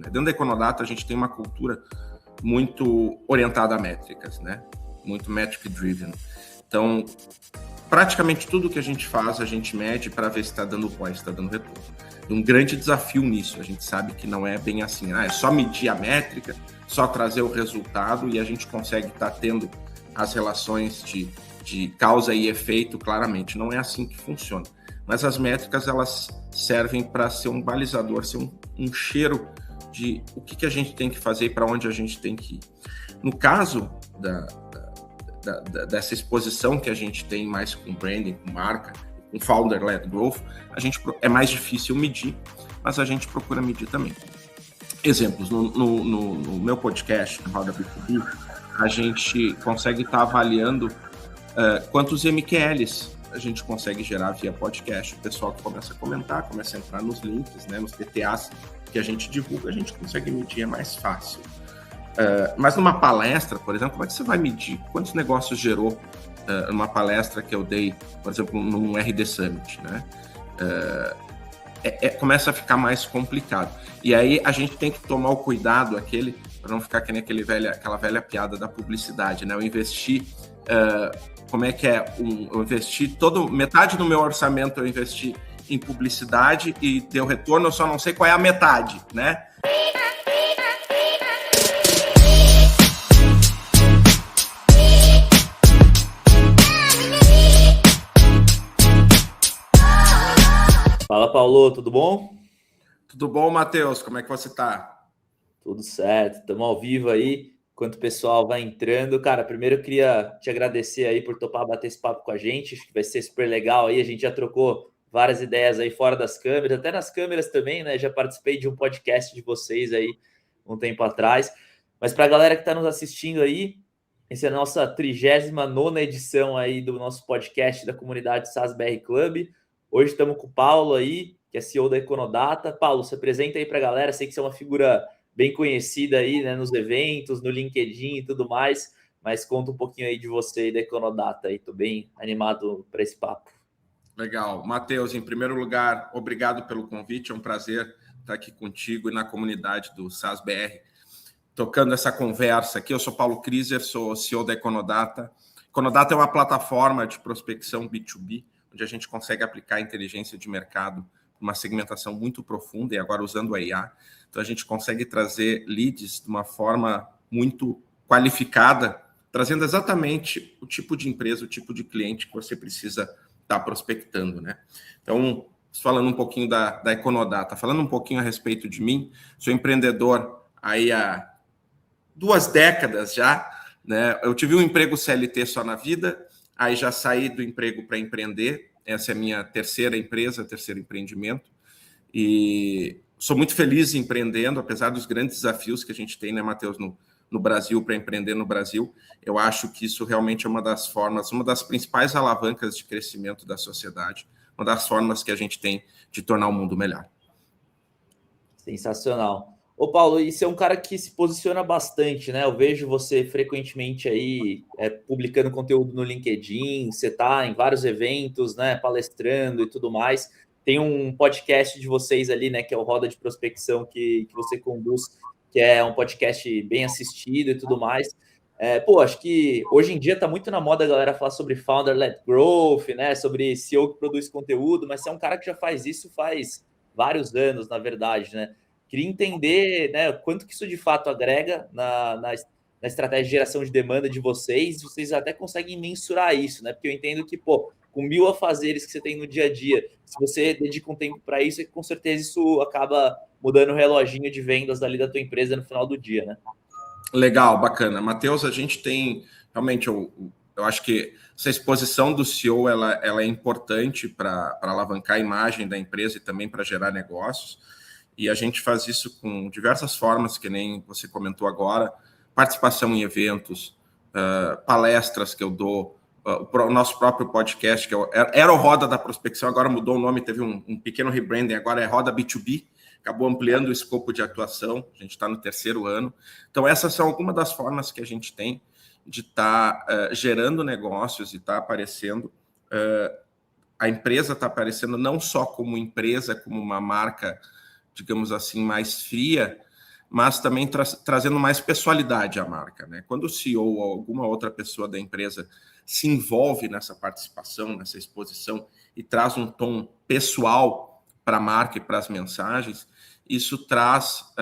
né? Dentro da Econodata, a gente tem uma cultura muito orientada a métricas, né? Muito metric-driven. Então, praticamente tudo que a gente faz, a gente mede para ver se está dando ROI, se está dando retorno. Um grande desafio nisso, a gente sabe que não é bem assim, é só medir a métrica, só trazer o resultado e a gente consegue estar tendo as relações de causa e efeito claramente. Não é assim que funciona. Mas as métricas, elas servem para ser um balizador, ser um cheiro de o que a gente tem que fazer e para onde a gente tem que ir. No caso dessa exposição que a gente tem mais com branding, com marca, com founder-led growth, é mais difícil medir, mas a gente procura medir também. Exemplos, no meu podcast, no Roda B2B, a gente consegue estar avaliando quantos MQLs a gente consegue gerar via podcast. O pessoal que começa a comentar, começa a entrar nos links, né, nos PTAs que a gente divulga, a gente consegue medir, é mais fácil. Mas numa palestra, por exemplo, como é que você vai medir? Quantos negócios gerou numa palestra que eu dei, por exemplo, num RD Summit, né? Começa a ficar mais complicado. E aí a gente tem que tomar o cuidado para não ficar que nem aquela velha piada da publicidade, né? Eu investi, como é que é? Eu investi metade do meu orçamento eu investi em publicidade e deu retorno, eu só não sei qual é a metade, né? Fala, Paulo, tudo bom? Tudo bom, Matheus? Como é que você tá? Tudo certo, estamos ao vivo aí, enquanto o pessoal vai entrando. Cara, primeiro eu queria te agradecer aí por topar bater esse papo com a gente, acho que vai ser super legal aí, a gente já trocou várias ideias aí fora das câmeras, até nas câmeras também, né? Já participei de um podcast de vocês aí um tempo atrás. Mas para a galera que está nos assistindo aí, essa é a nossa 39ª edição aí do nosso podcast da comunidade SaaS BR Club. Hoje estamos com o Paulo aí, que é CEO da Econodata. Paulo, se apresenta aí para a galera. Sei que você é uma figura bem conhecida aí, né, nos eventos, no LinkedIn e tudo mais, mas conta um pouquinho aí de você e da Econodata aí. Estou bem animado para esse papo. Legal. Matheus, em primeiro lugar, obrigado pelo convite. É um prazer estar aqui contigo e na comunidade do SaaS BR, tocando essa conversa aqui. Eu sou Paulo Kriser, sou CEO da Econodata. Econodata é uma plataforma de prospecção B2B, onde a gente consegue aplicar inteligência de mercado, uma segmentação muito profunda, e agora usando a IA. Então, a gente consegue trazer leads de uma forma muito qualificada, trazendo exatamente o tipo de empresa, o tipo de cliente que você precisa estar prospectando, né? Então, falando um pouquinho da Econodata, falando um pouquinho a respeito de mim, sou empreendedor aí há 2 décadas já, né? Eu tive um emprego CLT só na vida, aí já saí do emprego para empreender. Essa é a minha terceira empresa, terceiro empreendimento. E sou muito feliz empreendendo, apesar dos grandes desafios que a gente tem, né, Matheus, no Brasil, para empreender no Brasil. Eu acho que isso realmente é uma das formas, uma das principais alavancas de crescimento da sociedade, uma das formas que a gente tem de tornar o mundo melhor. Sensacional. Ô, Paulo, e você é um cara que se posiciona bastante, né? Eu vejo você frequentemente aí publicando conteúdo no LinkedIn, você está em vários eventos, né? Palestrando e tudo mais. Tem um podcast de vocês ali, né? Que é o Roda de Prospecção que você conduz, que é um podcast bem assistido e tudo mais. Acho que hoje em dia está muito na moda a galera falar sobre founder-led growth, né? Sobre CEO que produz conteúdo, mas você é um cara que já faz isso faz vários anos, na verdade, né? Queria entender, né, quanto que isso de fato agrega na estratégia de geração de demanda de vocês. Vocês até conseguem mensurar isso, né? Porque eu entendo que, com 1000 afazeres que você tem no dia a dia, se você dedica um tempo para isso, com certeza isso acaba mudando o reloginho de vendas ali da tua empresa no final do dia, né? Legal, bacana. Matheus, a gente tem, realmente, eu acho que essa exposição do CEO, ela é importante para alavancar a imagem da empresa e também para gerar negócios. E a gente faz isso com diversas formas, que nem você comentou agora, participação em eventos, palestras que eu dou, o nosso próprio podcast, que era o Roda da Prospecção, agora mudou o nome, teve um pequeno rebranding, agora é Roda B2B, acabou ampliando o escopo de atuação, a gente está no 3º ano. Então, essas são algumas das formas que a gente tem de estar gerando negócios e estar aparecendo. A empresa está aparecendo não só como empresa, como uma marca, digamos assim, mais fria, mas também trazendo mais pessoalidade à marca, né? Quando o CEO ou alguma outra pessoa da empresa se envolve nessa participação, nessa exposição e traz um tom pessoal para a marca e para as mensagens, isso traz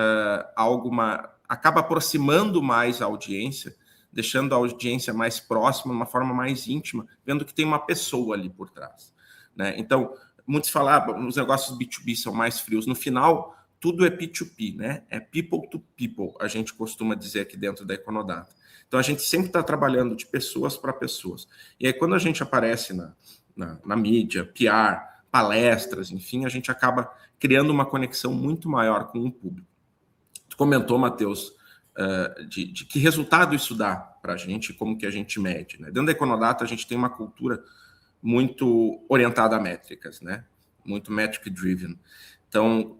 acaba aproximando mais a audiência, deixando a audiência mais próxima, de uma forma mais íntima, vendo que tem uma pessoa ali por trás, né? Então, muitos falam, os negócios B2B são mais frios. No final, tudo é P2P, né? É people to people, a gente costuma dizer aqui dentro da Econodata. Então, a gente sempre está trabalhando de pessoas para pessoas. E aí, quando a gente aparece na mídia, PR, palestras, enfim, a gente acaba criando uma conexão muito maior com o público. Tu comentou, Matheus, de que resultado isso dá para a gente, como que a gente mede, né? Dentro da Econodata, a gente tem uma cultura muito orientada a métricas, né? Muito metric-driven. Então,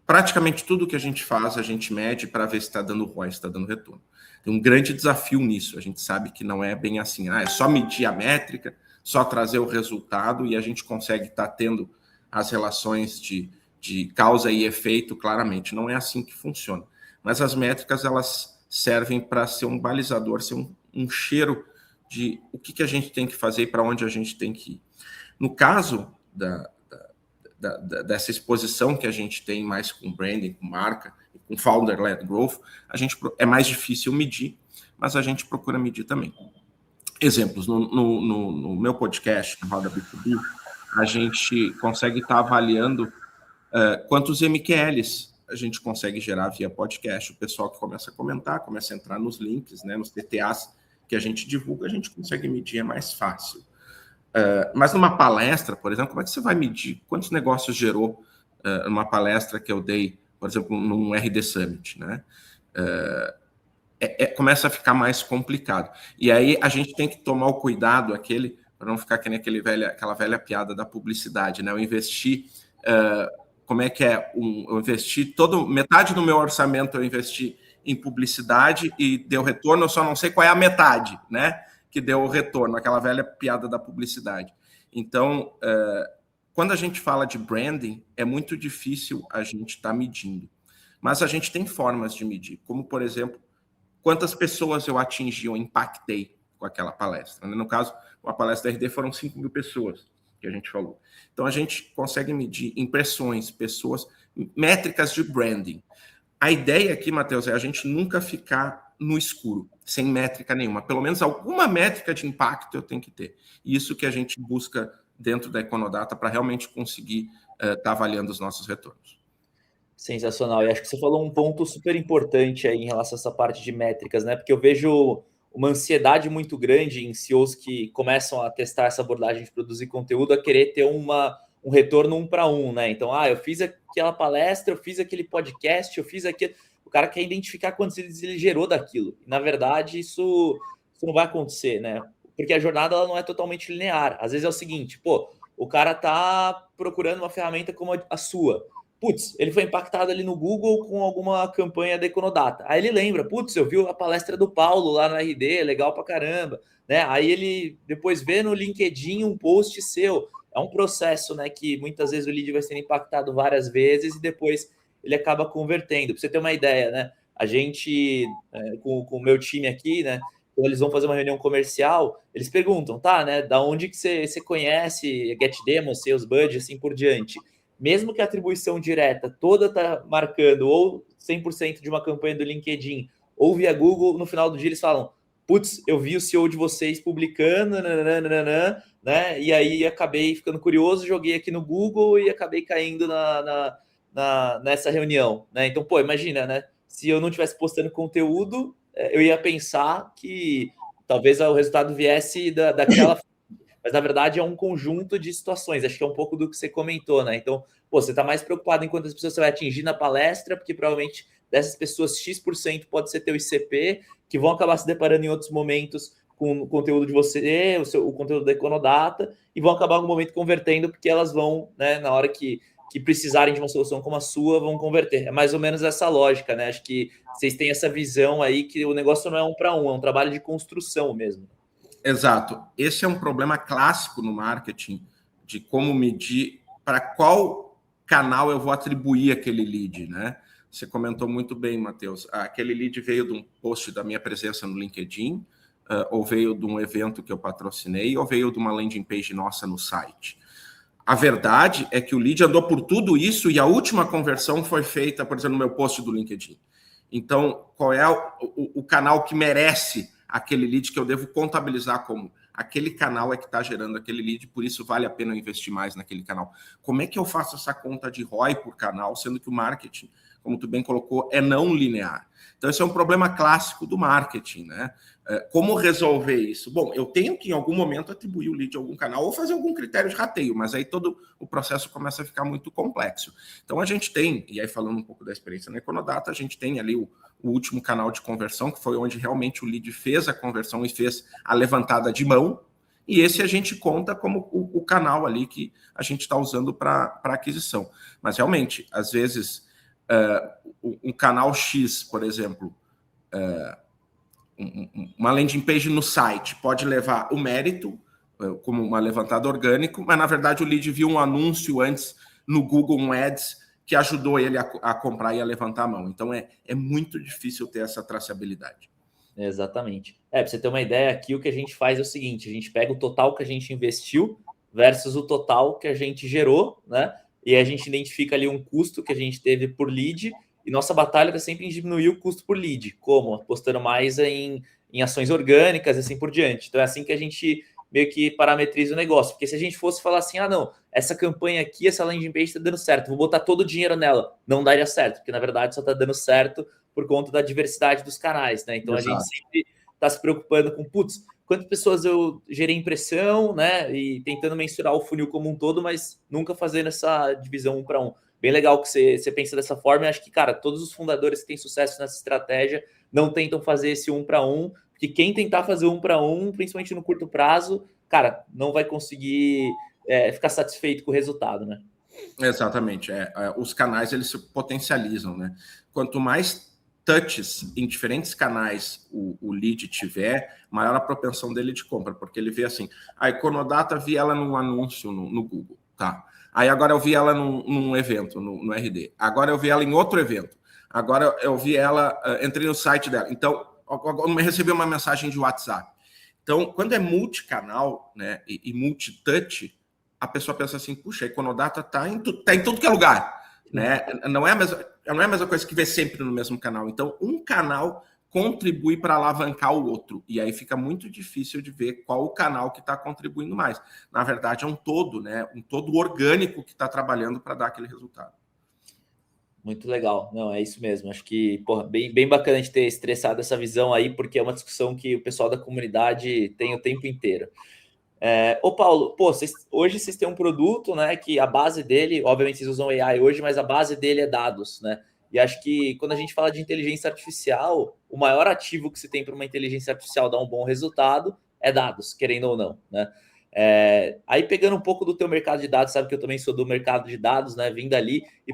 praticamente tudo que a gente faz, a gente mede para ver se está dando ROI, se está dando retorno. Tem um grande desafio nisso. A gente sabe que não é bem assim. É só medir a métrica, só trazer o resultado e a gente consegue estar tendo as relações de causa e efeito claramente. Não é assim que funciona. Mas as métricas, elas servem para ser um balizador, ser um cheiro de o que a gente tem que fazer e para onde a gente tem que ir. No caso dessa exposição que a gente tem mais com branding, com marca, com founder-led growth, é mais difícil medir, mas a gente procura medir também. Exemplos, no meu podcast, no Roda B2B, a gente consegue estar avaliando quantos MQLs a gente consegue gerar via podcast. O pessoal que começa a comentar, começa a entrar nos links, né, nos TTAs que a gente divulga, a gente consegue medir, é mais fácil. Mas numa palestra, por exemplo, como é que você vai medir? Quantos negócios gerou numa palestra que eu dei, por exemplo, num RD Summit, né? Começa a ficar mais complicado. E aí a gente tem que tomar o cuidado para não ficar que nem aquela velha piada da publicidade, né? Eu investi, como é que é? Eu investi metade do meu orçamento eu investi em publicidade e deu retorno, eu só não sei qual é a metade, né? Que deu o retorno, aquela velha piada da publicidade. Então, quando a gente fala de branding, é muito difícil a gente estar medindo. Mas a gente tem formas de medir, como, por exemplo, quantas pessoas eu atingi ou impactei com aquela palestra. No caso, uma palestra da RD foram 5.000 pessoas que a gente falou. Então, a gente consegue medir impressões, pessoas, métricas de branding. A ideia aqui, Matheus, é a gente nunca ficar no escuro, sem métrica nenhuma. Pelo menos alguma métrica de impacto eu tenho que ter. E isso que a gente busca dentro da Econodata para realmente conseguir estar avaliando os nossos retornos. Sensacional. E acho que você falou um ponto super importante aí em relação a essa parte de métricas, né? Porque eu vejo uma ansiedade muito grande em CEOs que começam a testar essa abordagem de produzir conteúdo a querer ter um retorno 1 para 1, né? Então, eu fiz aquela palestra, eu fiz aquele podcast, eu fiz aquilo. O cara quer identificar quantos ele gerou daquilo. E, na verdade, isso não vai acontecer, né? Porque a jornada ela não é totalmente linear. Às vezes é o seguinte, o cara tá procurando uma ferramenta como a sua. Putz, ele foi impactado ali no Google com alguma campanha da Econodata. Aí ele lembra, putz, eu vi a palestra do Paulo lá na RD, legal pra caramba, né? Aí ele depois vê no LinkedIn um post seu. É um processo, né, que muitas vezes o lead vai sendo impactado várias vezes e depois ele acaba convertendo. Pra você ter uma ideia, né? A gente, com o meu time aqui, né, quando eles vão fazer uma reunião comercial, eles perguntam, tá, né, da onde que você conhece Get Demo, Sales Budget, assim por diante. Mesmo que a atribuição direta toda tá marcando ou 100% de uma campanha do LinkedIn ou via Google, no final do dia eles falam, putz, eu vi o CEO de vocês publicando, nananana, né? E aí acabei ficando curioso, joguei aqui no Google e acabei caindo nessa reunião, né? Então, imagina, né? Se eu não tivesse postando conteúdo, eu ia pensar que talvez o resultado viesse daquela... Mas, na verdade, é um conjunto de situações. Acho que é um pouco do que você comentou, né? Então, você está mais preocupado em quantas pessoas você vai atingir na palestra, porque provavelmente dessas pessoas, X% pode ser teu ICP, que vão acabar se deparando em outros momentos com o conteúdo de você, o conteúdo da Econodata, e vão acabar em algum momento convertendo, porque elas vão, né, na hora que precisarem de uma solução como a sua, vão converter. É mais ou menos essa lógica, né? Acho que vocês têm essa visão aí que o negócio não é 1 para 1, é um trabalho de construção mesmo. Exato. Esse é um problema clássico no marketing, de como medir para qual canal eu vou atribuir aquele lead, né? você comentou muito bem, Matheus. Aquele lead veio de um post da minha presença no LinkedIn, ou veio de um evento que eu patrocinei, ou veio de uma landing page nossa no site. A verdade é que o lead andou por tudo isso e a última conversão foi feita, por exemplo, no meu post do LinkedIn. Então, qual é o canal que merece aquele lead que eu devo contabilizar como aquele canal é que está gerando aquele lead, por isso vale a pena eu investir mais naquele canal. Como é que eu faço essa conta de ROI por canal, sendo que o marketing, como tu bem colocou, é não linear? Então, esse é um problema clássico do marketing, né? Como resolver isso? Bom, eu tenho que, em algum momento, atribuir o lead a algum canal ou fazer algum critério de rateio, mas aí todo o processo começa a ficar muito complexo. Então, a gente tem, e aí falando um pouco da experiência na Econodata, a gente tem ali o último canal de conversão, que foi onde realmente o lead fez a conversão e fez a levantada de mão, e esse a gente conta como o canal ali que a gente está usando para aquisição. Mas, realmente, às vezes, um canal X, por exemplo, uma landing page no site pode levar o mérito como uma levantada orgânico, mas na verdade o lead viu um anúncio antes no Google Ads que ajudou ele a comprar e a levantar a mão. Então é muito difícil ter essa traçabilidade. Exatamente. Para você ter uma ideia aqui, o que a gente faz é o seguinte, a gente pega o total que a gente investiu versus o total que a gente gerou, né? E a gente identifica ali um custo que a gente teve por lead. E nossa batalha é sempre em diminuir o custo por lead. Como? Apostando mais em ações orgânicas e assim por diante. Então é assim que a gente meio que parametriza o negócio. Porque se a gente fosse falar assim, não, essa campanha aqui, essa landing page está dando certo, vou botar todo o dinheiro nela. Não daria certo, porque na verdade só está dando certo por conta da diversidade dos canais, né? Então Exato. A gente sempre está se preocupando com, quantas pessoas eu gerei impressão, né? E tentando mensurar o funil como um todo, mas nunca fazendo essa divisão 1 para 1. Bem legal que você pensa dessa forma. E acho que, cara, todos os fundadores que têm sucesso nessa estratégia não tentam fazer esse 1 para 1, porque quem tentar fazer 1 para 1, principalmente no curto prazo, cara, não vai conseguir ficar satisfeito com o resultado, né? Exatamente. Os canais, eles se potencializam, né? Quanto mais touches em diferentes canais o lead tiver, maior a propensão dele de compra, porque ele vê assim, a Econodata vi ela num anúncio no Google, tá? Aí agora eu vi ela num evento, no RD. Agora eu vi ela em outro evento. Agora eu vi ela, entrei no site dela. Então, eu recebi uma mensagem de WhatsApp. Então, quando é multicanal, né, e multitouch, a pessoa pensa assim, puxa, a Econodata tá em tudo que é lugar. Né? Não é a mesma coisa que ver sempre no mesmo canal. Então, um canal contribui para alavancar o outro. E aí fica muito difícil de ver qual o canal que está contribuindo mais. Na verdade, é um todo, né? Um todo orgânico que está trabalhando para dar aquele resultado. Muito legal. Não, é isso mesmo. Acho que, bem bacana a gente ter estressado essa visão aí, porque é uma discussão que o pessoal da comunidade tem o tempo inteiro. Ô Paulo, hoje vocês têm um produto, né, que a base dele, obviamente vocês usam AI hoje, mas a base dele é dados, né? E acho que quando a gente fala de inteligência artificial, o maior ativo que se tem para uma inteligência artificial dar um bom resultado é dados, querendo ou não, né? Aí pegando um pouco do teu mercado de dados, sabe que eu também sou do mercado de dados, né, vindo ali, e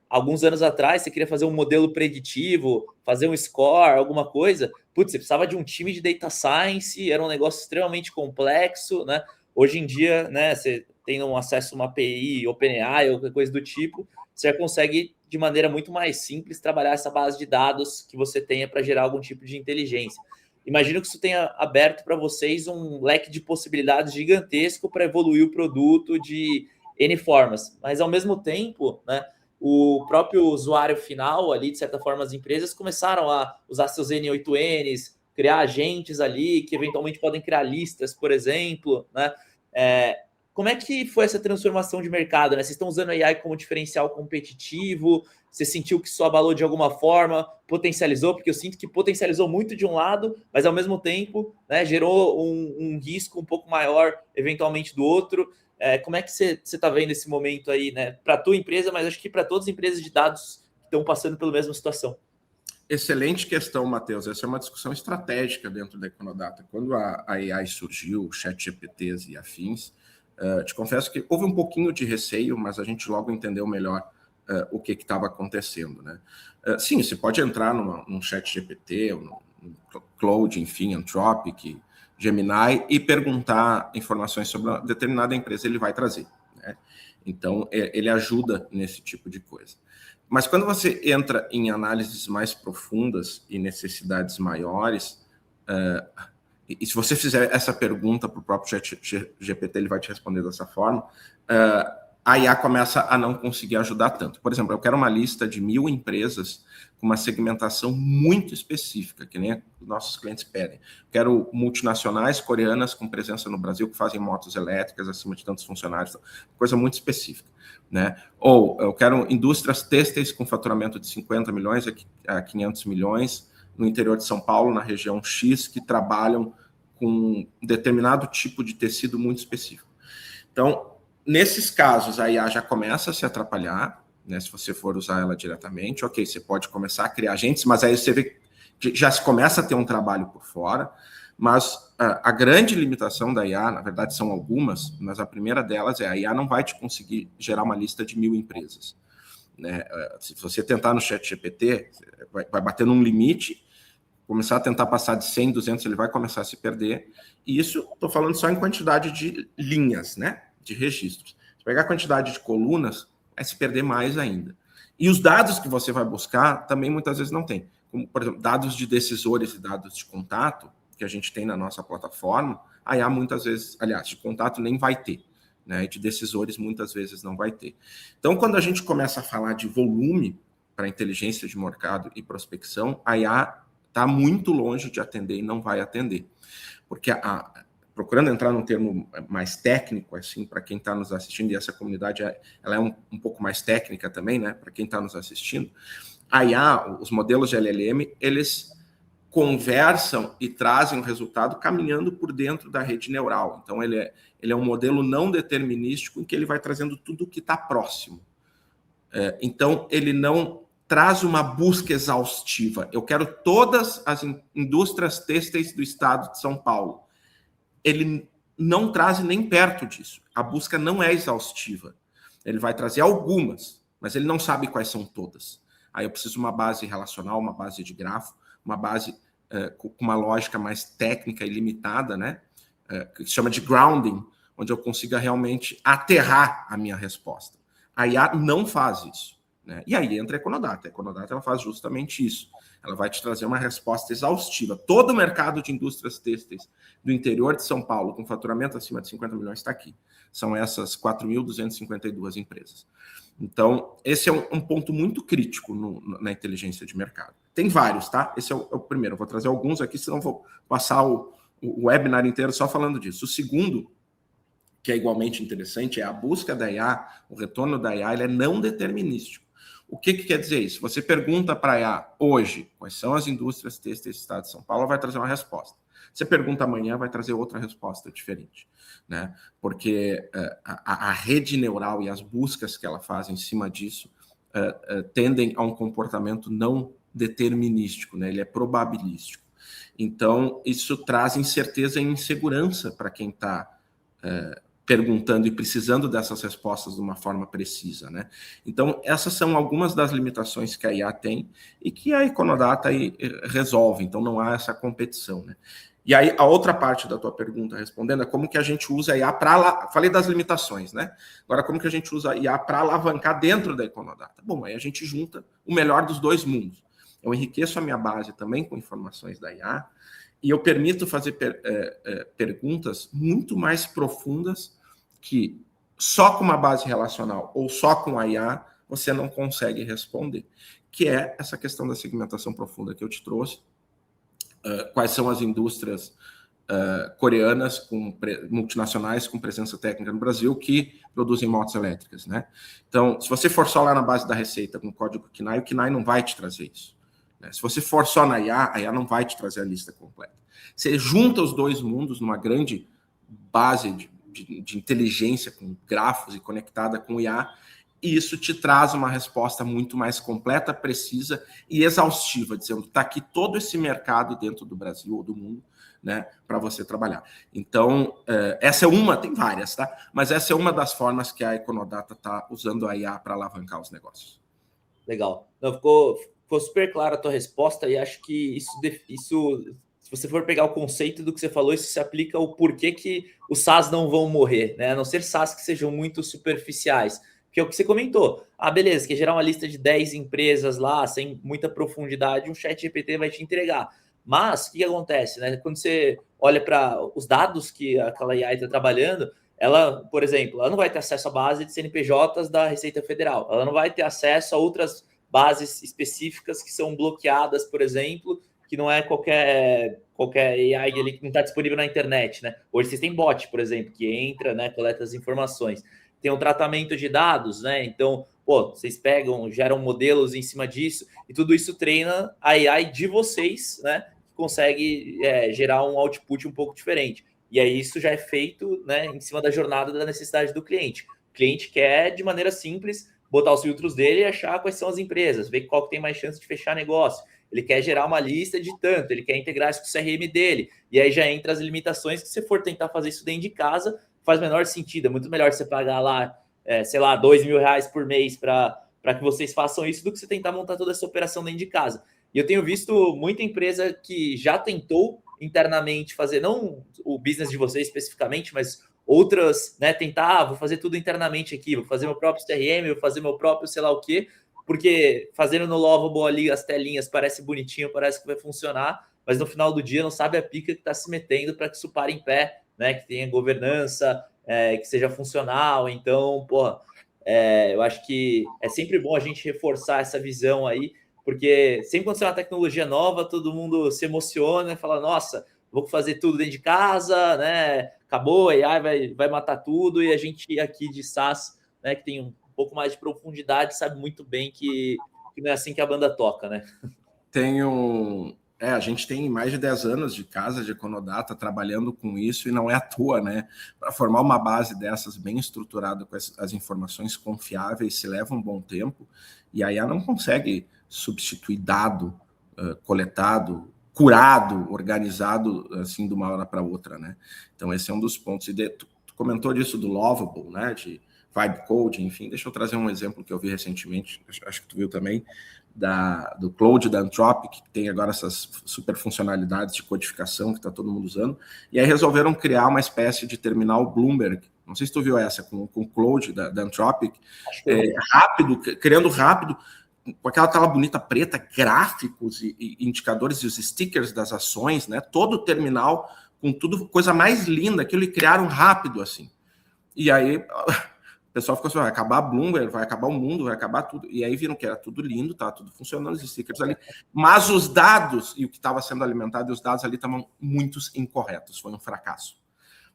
alguns anos atrás você queria fazer um modelo preditivo, fazer um score, alguma coisa, você precisava de um time de data science, era um negócio extremamente complexo, né? Hoje em dia, né, você tem um acesso a uma API, OpenAI ou qualquer coisa do tipo, você já consegue, de maneira muito mais simples, trabalhar essa base de dados que você tenha para gerar algum tipo de inteligência. Imagino que isso tenha aberto para vocês um leque de possibilidades gigantesco para evoluir o produto de N formas, mas ao mesmo tempo, né, o próprio usuário final ali, de certa forma, as empresas começaram a usar seus N8Ns, criar agentes ali, que eventualmente podem criar listas, por exemplo, né? Como é que foi essa transformação de mercado, né? Vocês estão usando a AI como diferencial competitivo? Você sentiu que isso abalou de alguma forma? Potencializou? Porque eu sinto que potencializou muito de um lado, mas ao mesmo tempo, né, gerou um risco um pouco maior, eventualmente, do outro. Como é que você está vendo esse momento aí, né? Para a tua empresa, mas acho que para todas as empresas de dados que estão passando pela mesma situação. Excelente questão, Matheus. Essa é uma discussão estratégica dentro da Econodata. Quando a AI surgiu, o ChatGPTs e afins, te confesso que houve um pouquinho de receio, mas a gente logo entendeu melhor o que estava acontecendo. Né? Sim, você pode entrar num ChatGPT, num Claude, enfim, Anthropic, Gemini, e perguntar informações sobre uma determinada empresa, ele vai trazer. Né? Então, ele ajuda nesse tipo de coisa. Mas quando você entra em análises mais profundas e necessidades maiores, e se você fizer essa pergunta para o próprio GPT, ele vai te responder dessa forma, a IA começa a não conseguir ajudar tanto. Por exemplo, eu quero uma lista de 1.000 empresas com uma segmentação muito específica, que nem os nossos clientes pedem. Quero multinacionais coreanas com presença no Brasil que fazem motos elétricas acima de tantos funcionários, coisa muito específica, né? Ou eu quero indústrias têxteis com faturamento de 50 milhões a 500 milhões no interior de São Paulo, na região X, que trabalham com um determinado tipo de tecido muito específico. Então, nesses casos, a IA já começa a se atrapalhar, né? Se você for usar ela diretamente, ok, você pode começar a criar agentes, mas aí você vê que já se começa a ter um trabalho por fora, mas a grande limitação da IA, na verdade são algumas, mas a primeira delas é a IA não vai te conseguir gerar uma lista de 1.000 empresas, né? Se você tentar no ChatGPT, vai bater num limite, começar a tentar passar de 100, 200, ele vai começar a se perder, e isso estou falando só em quantidade de linhas, né? De registros. Se pegar a quantidade de colunas, vai se perder mais ainda. E os dados que você vai buscar também muitas vezes não tem. Como, por exemplo, dados de decisores e dados de contato, que a gente tem na nossa plataforma, a IA muitas vezes, aliás, de contato nem vai ter, né? E de decisores muitas vezes não vai ter. Então, quando a gente começa a falar de volume para inteligência de mercado e prospecção, a IA está muito longe de atender e não vai atender. Porque procurando entrar num termo mais técnico, assim, para quem está nos assistindo, e essa comunidade ela é um pouco mais técnica também, né, para quem está nos assistindo, a IA, os modelos de LLM, eles conversam e trazem o resultado caminhando por dentro da rede neural. Então, ele é um modelo não determinístico em que ele vai trazendo tudo que está próximo. Então, ele não traz uma busca exaustiva. Eu quero todas as indústrias têxteis do estado de São Paulo. Ele não traz nem perto disso. A busca não é exaustiva. Ele vai trazer algumas, mas ele não sabe quais são todas. Aí eu preciso de uma base relacional, uma base de grafo, uma base com uma lógica mais técnica e limitada, né? Que se chama de grounding, onde eu consiga realmente aterrar a minha resposta. A IA não faz isso, né? E aí entra a Econodata. A Econodata ela faz justamente isso. Ela vai te trazer uma resposta exaustiva. Todo o mercado de indústrias têxteis do interior de São Paulo, com faturamento acima de 50 milhões, está aqui. São essas 4.252 empresas. Então, esse é um ponto muito crítico na inteligência de mercado. Tem vários, tá? Esse é o primeiro. Eu vou trazer alguns aqui, senão vou passar o webinar inteiro só falando disso. O segundo, que é igualmente interessante, é a busca da IA, o retorno da IA, ele é não determinístico. O que quer dizer isso? Você pergunta para a IA hoje quais são as indústrias têxteis do estado de São Paulo, ela vai trazer uma resposta. Você pergunta amanhã, vai trazer outra resposta diferente, né? Porque a rede neural e as buscas que ela faz em cima disso tendem a um comportamento não determinístico, né? Ele é probabilístico. Então, isso traz incerteza e insegurança para quem está perguntando e precisando dessas respostas de uma forma precisa, né? Então, essas são algumas das limitações que a IA tem e que a Econodata aí resolve. Então, não há essa competição, né? E aí, a outra parte da tua pergunta, respondendo, é como que a gente usa a IA para... Falei das limitações, né? Agora, como que a gente usa a IA para alavancar dentro da Econodata? Bom, aí a gente junta o melhor dos dois mundos. Eu enriqueço a minha base também com informações da IA e eu permito fazer perguntas muito mais profundas que só com uma base relacional ou só com a IA você não consegue responder, que é essa questão da segmentação profunda que eu te trouxe. Quais são as indústrias coreanas, multinacionais com presença técnica no Brasil que produzem motos elétricas, né? Então, se você for só lá na base da receita com o código KNAI, o KNAI não vai te trazer isso, né? Se você for só na IA, a IA não vai te trazer a lista completa. Você junta os dois mundos numa grande base de inteligência com grafos e conectada com IA, e isso te traz uma resposta muito mais completa, precisa e exaustiva, dizendo que está aqui todo esse mercado dentro do Brasil ou do mundo, né, para você trabalhar. Então, essa é uma, tem várias, tá? Mas essa é uma das formas que a Econodata está usando a IA para alavancar os negócios. Legal. Não, ficou super clara a tua resposta e acho que isso, se você for pegar o conceito do que você falou, isso se aplica ao porquê que os SaaS não vão morrer, né? A não ser SaaS que sejam muito superficiais. que é o que você comentou. Ah, beleza, quer gerar uma lista de 10 empresas lá, sem muita profundidade, um chat GPT vai te entregar. Mas, o que acontece, né? Quando você olha para os dados que aquela AI está trabalhando, ela, por exemplo, ela não vai ter acesso à base de CNPJs da Receita Federal, ela não vai ter acesso a outras bases específicas que são bloqueadas, por exemplo, que não é qualquer AI ali que não está disponível na internet, né? Hoje vocês têm bot, por exemplo, que entra, né, coleta as informações. Tem um tratamento de dados, né? Então, pô, vocês pegam, geram modelos em cima disso, e tudo isso treina a AI de vocês, né? Que consegue gerar um output um pouco diferente. E aí isso já é feito, né, em cima da jornada da necessidade do cliente. O cliente quer, de maneira simples, botar os filtros dele e achar quais são as empresas, ver qual que tem mais chance de fechar negócio. Ele quer gerar uma lista de tanto, ele quer integrar isso com o CRM dele. E aí já entra as limitações que, se for tentar fazer isso dentro de casa, faz menor sentido. É muito melhor você pagar lá, sei lá, R$2.000 por mês para que vocês façam isso do que você tentar montar toda essa operação dentro de casa. E eu tenho visto muita empresa que já tentou internamente fazer, não o business de vocês especificamente, mas outras, né, tentar, vou fazer tudo internamente aqui, vou fazer meu próprio CRM, vou fazer meu próprio sei lá o quê, porque fazendo no Lovable ali as telinhas parece bonitinho, parece que vai funcionar, mas no final do dia não sabe a pica que está se metendo para que isso pare em pé, né, que tenha governança, que seja funcional. Então, porra, eu acho que é sempre bom a gente reforçar essa visão aí, porque sempre quando você tem uma tecnologia nova, todo mundo se emociona e fala, nossa, vou fazer tudo dentro de casa, né? Acabou, a AI vai matar tudo, e a gente aqui de SaaS, né, que tem um pouco mais de profundidade, sabe muito bem que não é assim que a banda toca, né? A gente tem mais de 10 anos de casa de Econodata trabalhando com isso, e não é à toa, né? Para formar uma base dessas bem estruturada com as informações confiáveis, se leva um bom tempo, e a IA não consegue substituir dado coletado, curado, organizado, assim, de uma hora para outra, né? Então, esse é um dos pontos. E tu comentou disso do Lovable, né? De Vibe Code, enfim. Deixa eu trazer um exemplo que eu vi recentemente, acho que tu viu também, do Cloud, da Anthropic, que tem agora essas super funcionalidades de codificação que está todo mundo usando. E aí resolveram criar uma espécie de terminal Bloomberg. Não sei se tu viu essa, com o Cloud da Anthropic. Rápido, criando rápido, com aquela tela bonita preta, gráficos e indicadores e os stickers das ações, né? Todo o terminal com tudo, coisa mais linda, aquilo, e criaram rápido, assim. E aí o pessoal ficou assim, vai acabar a Bloomberg, vai acabar o mundo, vai acabar tudo. E aí viram que era tudo lindo, tá tudo funcionando, os stickers ali. Mas os dados, e o que estava sendo alimentado, e os dados ali estavam muitos incorretos. Foi um fracasso,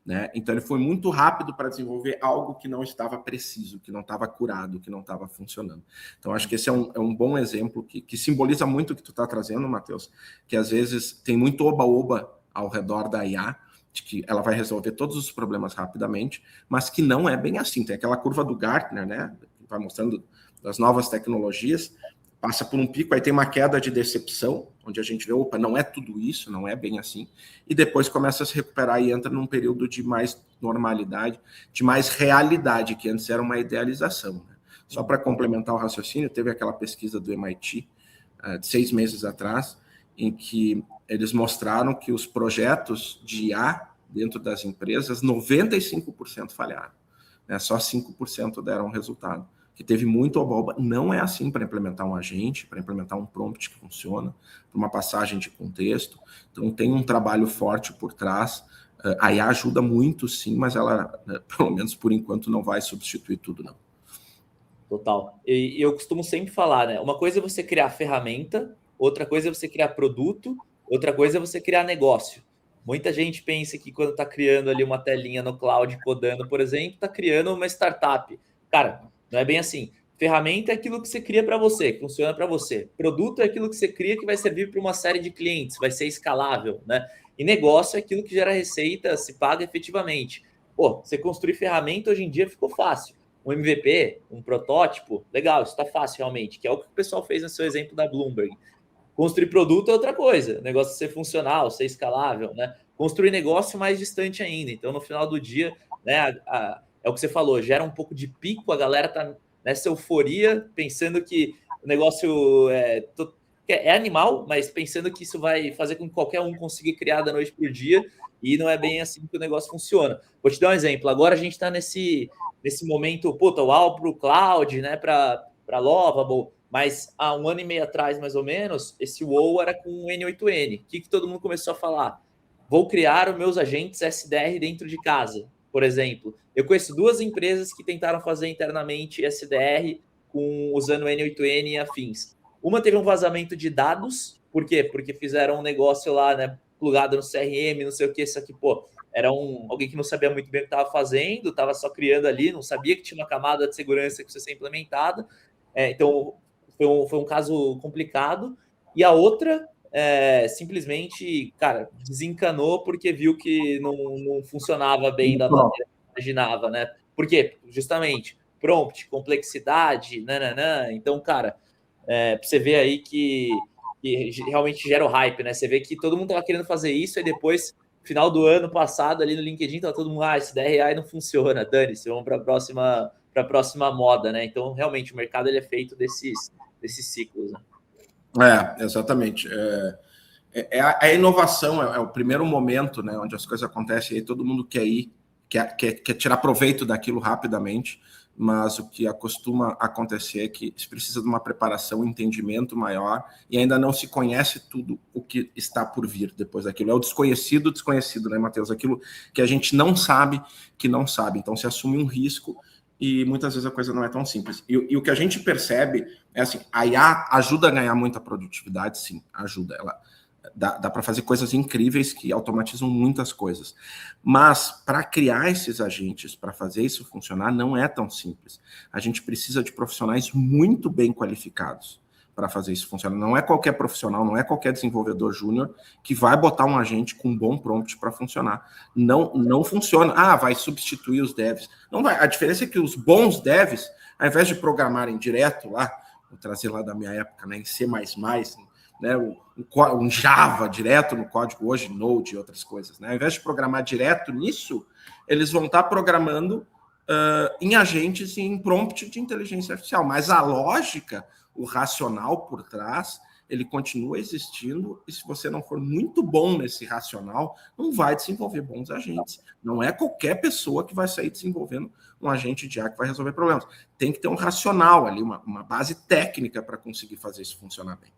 né? Então ele foi muito rápido para desenvolver algo que não estava preciso, que não estava curado, que não estava funcionando. Então acho que esse é um bom exemplo que simboliza muito o que tu está trazendo, Matheus, que às vezes tem muito oba-oba ao redor da IA, de que ela vai resolver todos os problemas rapidamente, mas que não é bem assim. Tem aquela curva do Gartner, né? Que vai mostrando das novas tecnologias, passa por um pico, aí tem uma queda de decepção, onde a gente vê, opa, não é tudo isso, não é bem assim, e depois começa a se recuperar e entra num período de mais normalidade, de mais realidade, que antes era uma idealização, né? Só para complementar o raciocínio, teve aquela pesquisa do MIT, de 6 meses atrás, em que eles mostraram que os projetos de IA dentro das empresas, 95% falharam, né? Só 5% deram resultado, que teve muito oba-oba. Não é assim para implementar um agente, para implementar um prompt que funciona, para uma passagem de contexto. Então tem um trabalho forte por trás. A IA ajuda muito, sim, mas ela, pelo menos por enquanto, não vai substituir tudo, não. Total. E eu costumo sempre falar, né? Uma coisa é você criar ferramenta, outra coisa é você criar produto, outra coisa é você criar negócio. Muita gente pensa que quando está criando ali uma telinha no cloud, codando, por exemplo, está criando uma startup. Cara, não é bem assim. Ferramenta é aquilo que você cria para você, que funciona para você. Produto é aquilo que você cria que vai servir para uma série de clientes, vai ser escalável, né? E negócio é aquilo que gera receita, se paga efetivamente. Pô, você construir ferramenta hoje em dia ficou fácil. Um MVP, um protótipo, legal, isso está fácil realmente, que é o que o pessoal fez no seu exemplo da Bloomberg. Construir produto é outra coisa, o negócio é ser funcional, ser escalável, né? Construir negócio mais distante ainda. Então, no final do dia, né, é o que você falou, gera um pouco de pico, a galera tá nessa euforia, pensando que o negócio é animal, mas pensando que isso vai fazer com que qualquer um consiga criar da noite para o dia, e não é bem assim que o negócio funciona. Vou te dar um exemplo. Agora a gente está nesse momento, puta, o para o cloud, né, para Lovable, mas há 1 ano e meio atrás, mais ou menos, esse WoW era com o N8N. O que todo mundo começou a falar? Vou criar os meus agentes SDR dentro de casa, por exemplo. Eu conheço 2 empresas que tentaram fazer internamente SDR usando N8N e afins. Uma teve um vazamento de dados, por quê? Porque fizeram um negócio lá, né, plugado no CRM, não sei o que, isso aqui, pô, era alguém que não sabia muito bem o que estava fazendo, estava só criando ali, não sabia que tinha uma camada de segurança que precisa ser implementada. Então, foi um caso complicado. E a outra, simplesmente, cara, desencanou porque viu que não funcionava bem da maneira que imaginava, né? Por quê? Justamente, prompt, complexidade, nananã. Então, cara, pra você ver aí que realmente gera o hype, né? Você vê que todo mundo tava querendo fazer isso, e depois, final do ano passado, ali no LinkedIn, tava todo mundo, esse DRI não funciona, dane-se, vamos para a próxima moda, né? Então, realmente, o mercado ele é feito desses ciclos, né? Exatamente. A inovação é o primeiro momento, né, onde as coisas acontecem, e aí todo mundo quer ir, quer tirar proveito daquilo rapidamente, mas o que costuma acontecer é que se precisa de uma preparação, um entendimento maior, e ainda não se conhece tudo o que está por vir depois daquilo. É o desconhecido, né, Matheus? Aquilo que a gente não sabe que não sabe. Então, se assume um risco, e muitas vezes a coisa não é tão simples. E o que a gente percebe é assim, a IA ajuda a ganhar muita produtividade, sim, ajuda. Ela dá para fazer coisas incríveis que automatizam muitas coisas. Mas para criar esses agentes, para fazer isso funcionar, não é tão simples. A gente precisa de profissionais muito bem qualificados para fazer isso funcionar. Não é qualquer profissional, não é qualquer desenvolvedor júnior que vai botar um agente com um bom prompt para funcionar. Não funciona. Vai substituir os devs. Não vai. A diferença é que os bons devs, ao invés de programarem direto lá, vou trazer lá da minha época, né, em C++, né, um Java direto no código, hoje Node e outras coisas, né? Ao invés de programar direto nisso, eles vão estar programando em agentes e em prompt de inteligência artificial. Mas a lógica, o racional por trás, ele continua existindo, e se você não for muito bom nesse racional, não vai desenvolver bons agentes. Não é qualquer pessoa que vai sair desenvolvendo um agente de IA que vai resolver problemas. Tem que ter um racional ali, uma base técnica para conseguir fazer isso funcionar bem.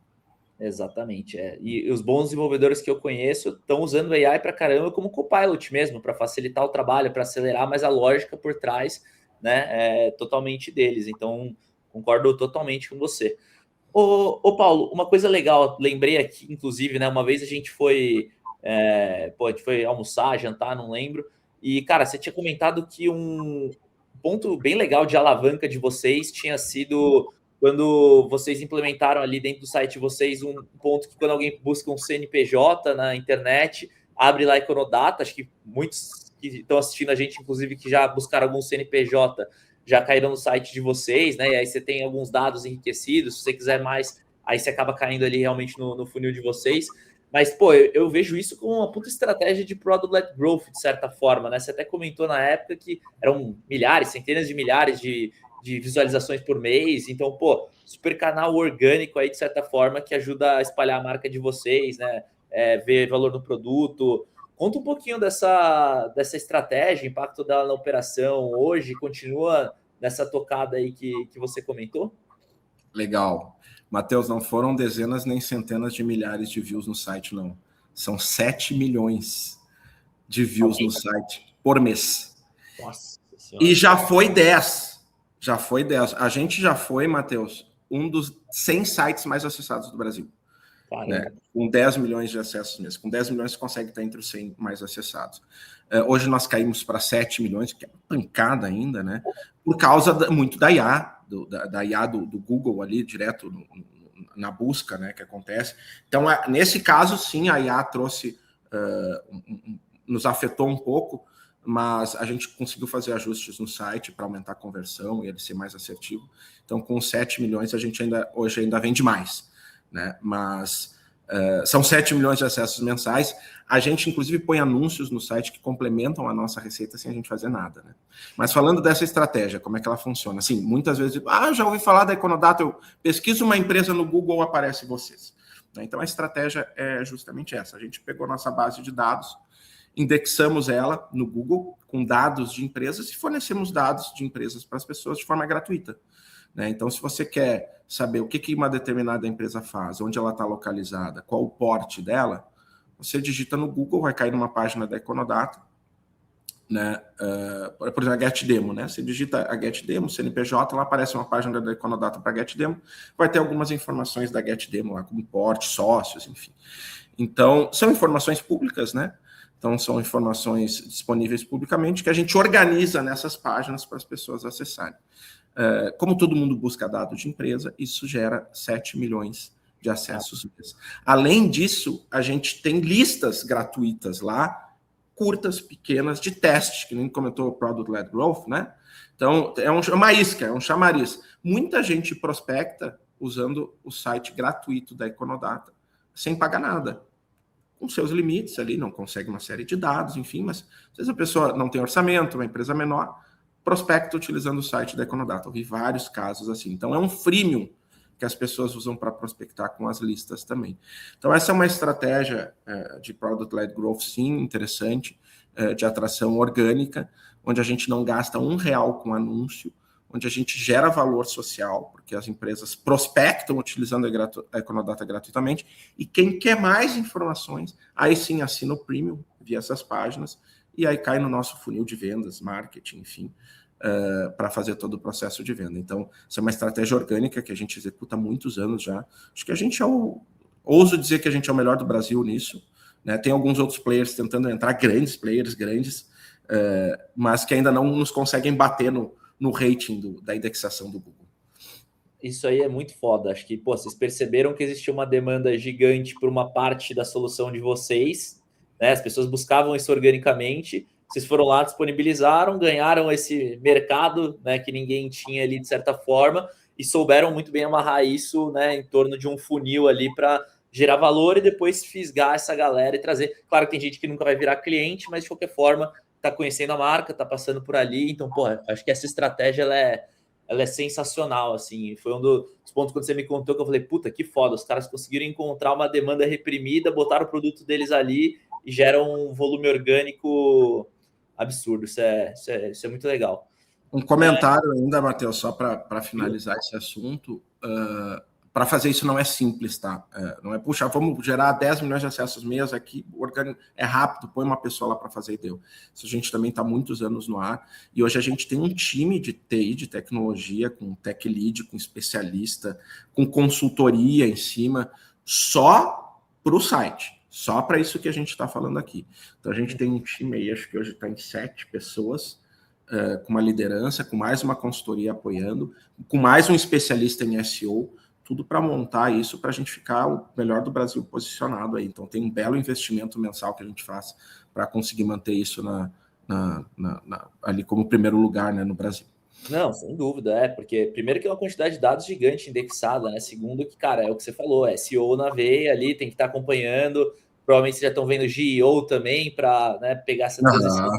Exatamente. E os bons desenvolvedores que eu conheço estão usando AI para caramba como copilot mesmo, para facilitar o trabalho, para acelerar, mas a lógica por trás, né, é totalmente deles. Então, concordo totalmente com você. Ô Paulo, uma coisa legal, lembrei aqui, inclusive, né, uma vez a gente foi almoçar, jantar, não lembro, e, cara, você tinha comentado que um ponto bem legal de alavanca de vocês tinha sido quando vocês implementaram ali dentro do site de vocês um ponto que quando alguém busca um CNPJ na internet, abre lá Econodata, acho que muitos que estão assistindo a gente, inclusive, que já buscaram algum CNPJ, já caíram no site de vocês, né? E aí você tem alguns dados enriquecidos, se você quiser mais, aí você acaba caindo ali realmente no funil de vocês. Mas, pô, eu vejo isso como uma puta estratégia de product-led growth, de certa forma, né? Você até comentou na época que eram milhares, centenas de milhares de visualizações por mês. Então, pô, super canal orgânico aí, de certa forma, que ajuda a espalhar a marca de vocês, né? Ver valor no produto. Conta um pouquinho dessa estratégia, impacto dela na operação hoje, continua nessa tocada aí que você comentou? Legal. Matheus, não foram dezenas nem centenas de milhares de views no site, não. São 7 milhões de views no site por mês. Nossa Senhora. E já foi 10. Já foi 10. A gente já foi, Matheus, um dos 100 sites mais acessados do Brasil. Né? Com 10 milhões de acessos mesmo. Com 10 milhões você consegue estar entre os 100 mais acessados. Hoje nós caímos para 7 milhões, que é uma pancada ainda, né? Por causa muito da IA, da IA do Google ali, direto na busca, né, que acontece. Então, nesse caso, sim, a IA trouxe, nos afetou um pouco, mas a gente conseguiu fazer ajustes no site para aumentar a conversão e ele ser mais assertivo. Então, com 7 milhões, a gente hoje ainda vende mais, né? Mas são 7 milhões de acessos mensais. A gente, inclusive, põe anúncios no site que complementam a nossa receita sem a gente fazer nada, né? Mas falando dessa estratégia, como é que ela funciona? Assim, muitas vezes, já ouvi falar da Econodata, eu pesquiso uma empresa no Google, aparece vocês. né? Então, a estratégia é justamente essa. A gente pegou nossa base de dados, indexamos ela no Google com dados de empresas e fornecemos dados de empresas para as pessoas de forma gratuita, né? Então, se você quer saber o que uma determinada empresa faz, onde ela está localizada, qual o porte dela, você digita no Google, vai cair numa página da Econodata, né? Por exemplo, a GetDemo, né? Você digita a GetDemo, CNPJ, lá aparece uma página da Econodata para GetDemo, vai ter algumas informações da GetDemo lá, como porte, sócios, enfim. Então, são informações públicas, né? Então, são informações disponíveis publicamente que a gente organiza nessas páginas para as pessoas acessarem. Como todo mundo busca dados de empresa, isso gera 7 milhões de acessos. Além disso, a gente tem listas gratuitas lá, curtas, pequenas, de teste, que nem comentou o Product-Led Growth, né? Então, é uma isca, é um chamariz. Muita gente prospecta usando o site gratuito da Econodata, sem pagar nada, com seus limites ali, não consegue uma série de dados, enfim, mas às vezes a pessoa não tem orçamento, uma empresa menor, prospecta utilizando o site da Econodata. Eu vi vários casos assim. Então, é um freemium que as pessoas usam para prospectar com as listas também. Então, essa é uma estratégia de Product-Led Growth, sim, interessante, de atração orgânica, onde a gente não gasta R$1 com anúncio, onde a gente gera valor social, porque as empresas prospectam utilizando a Econodata gratuitamente, e quem quer mais informações, aí sim assina o Premium via essas páginas, e aí cai no nosso funil de vendas, marketing, enfim, para fazer todo o processo de venda. Então, essa é uma estratégia orgânica que a gente executa há muitos anos já. Acho que a gente ouso dizer que a gente é o melhor do Brasil nisso, né? Tem alguns outros players tentando entrar, grandes, mas que ainda não nos conseguem bater no rating da indexação do Google. Isso aí é muito foda. Acho que, vocês perceberam que existia uma demanda gigante por uma parte da solução de vocês, né? As pessoas buscavam isso organicamente, vocês foram lá, disponibilizaram, ganharam esse mercado, né, que ninguém tinha ali de certa forma, e souberam muito bem amarrar isso, né, em torno de um funil ali para gerar valor e depois fisgar essa galera e trazer. Claro que tem gente que nunca vai virar cliente, mas de qualquer forma tá conhecendo a marca, tá passando por ali. Então, acho que essa estratégia ela é sensacional, assim. Foi um dos pontos quando você me contou que eu falei, puta, que foda, os caras conseguiram encontrar uma demanda reprimida, botaram o produto deles ali e geram um volume orgânico absurdo. Isso é muito legal. Um comentário ainda, Matheus, só para finalizar esse assunto. Para fazer isso não é simples, tá? Não é, puxa, vamos gerar 10 milhões de acessos mês aqui, é rápido, põe uma pessoa lá para fazer e deu. Isso a gente também está há muitos anos no ar, e hoje a gente tem um time de TI, de tecnologia, com tech lead, com especialista, com consultoria em cima, só para o site, só para isso que a gente está falando aqui. Então a gente tem um time aí, acho que hoje está em 7 pessoas, com uma liderança, com mais uma consultoria apoiando, com mais um especialista em SEO, tudo para montar isso para a gente ficar o melhor do Brasil posicionado aí. Então tem um belo investimento mensal que a gente faz para conseguir manter isso ali como primeiro lugar, né, no Brasil. Não, sem dúvida, porque primeiro que é uma quantidade de dados gigante indexada, né? Segundo que, cara, é o que você falou, SEO na veia ali, tem que estar acompanhando. Provavelmente vocês já estão vendo GEO também para, né, pegar essa transição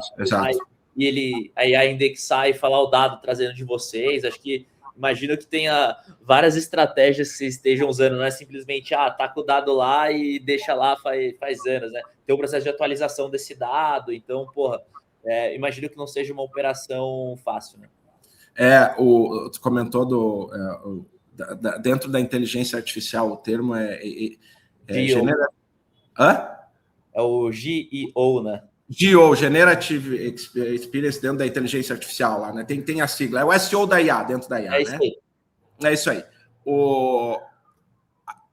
e a IA indexar e falar o dado trazendo de vocês. Acho que imagino que tenha várias estratégias que vocês estejam usando, não é simplesmente, taca o dado lá e deixa lá faz anos, né? Tem um processo de atualização desse dado, então, imagino que não seja uma operação fácil, né? Tu comentou dentro da inteligência artificial, o termo é é o GEO, né? GEO, Generative Experience, dentro da inteligência artificial lá, né? Tem a sigla, é o SEO da IA, dentro da IA, é isso né? aí. É isso aí.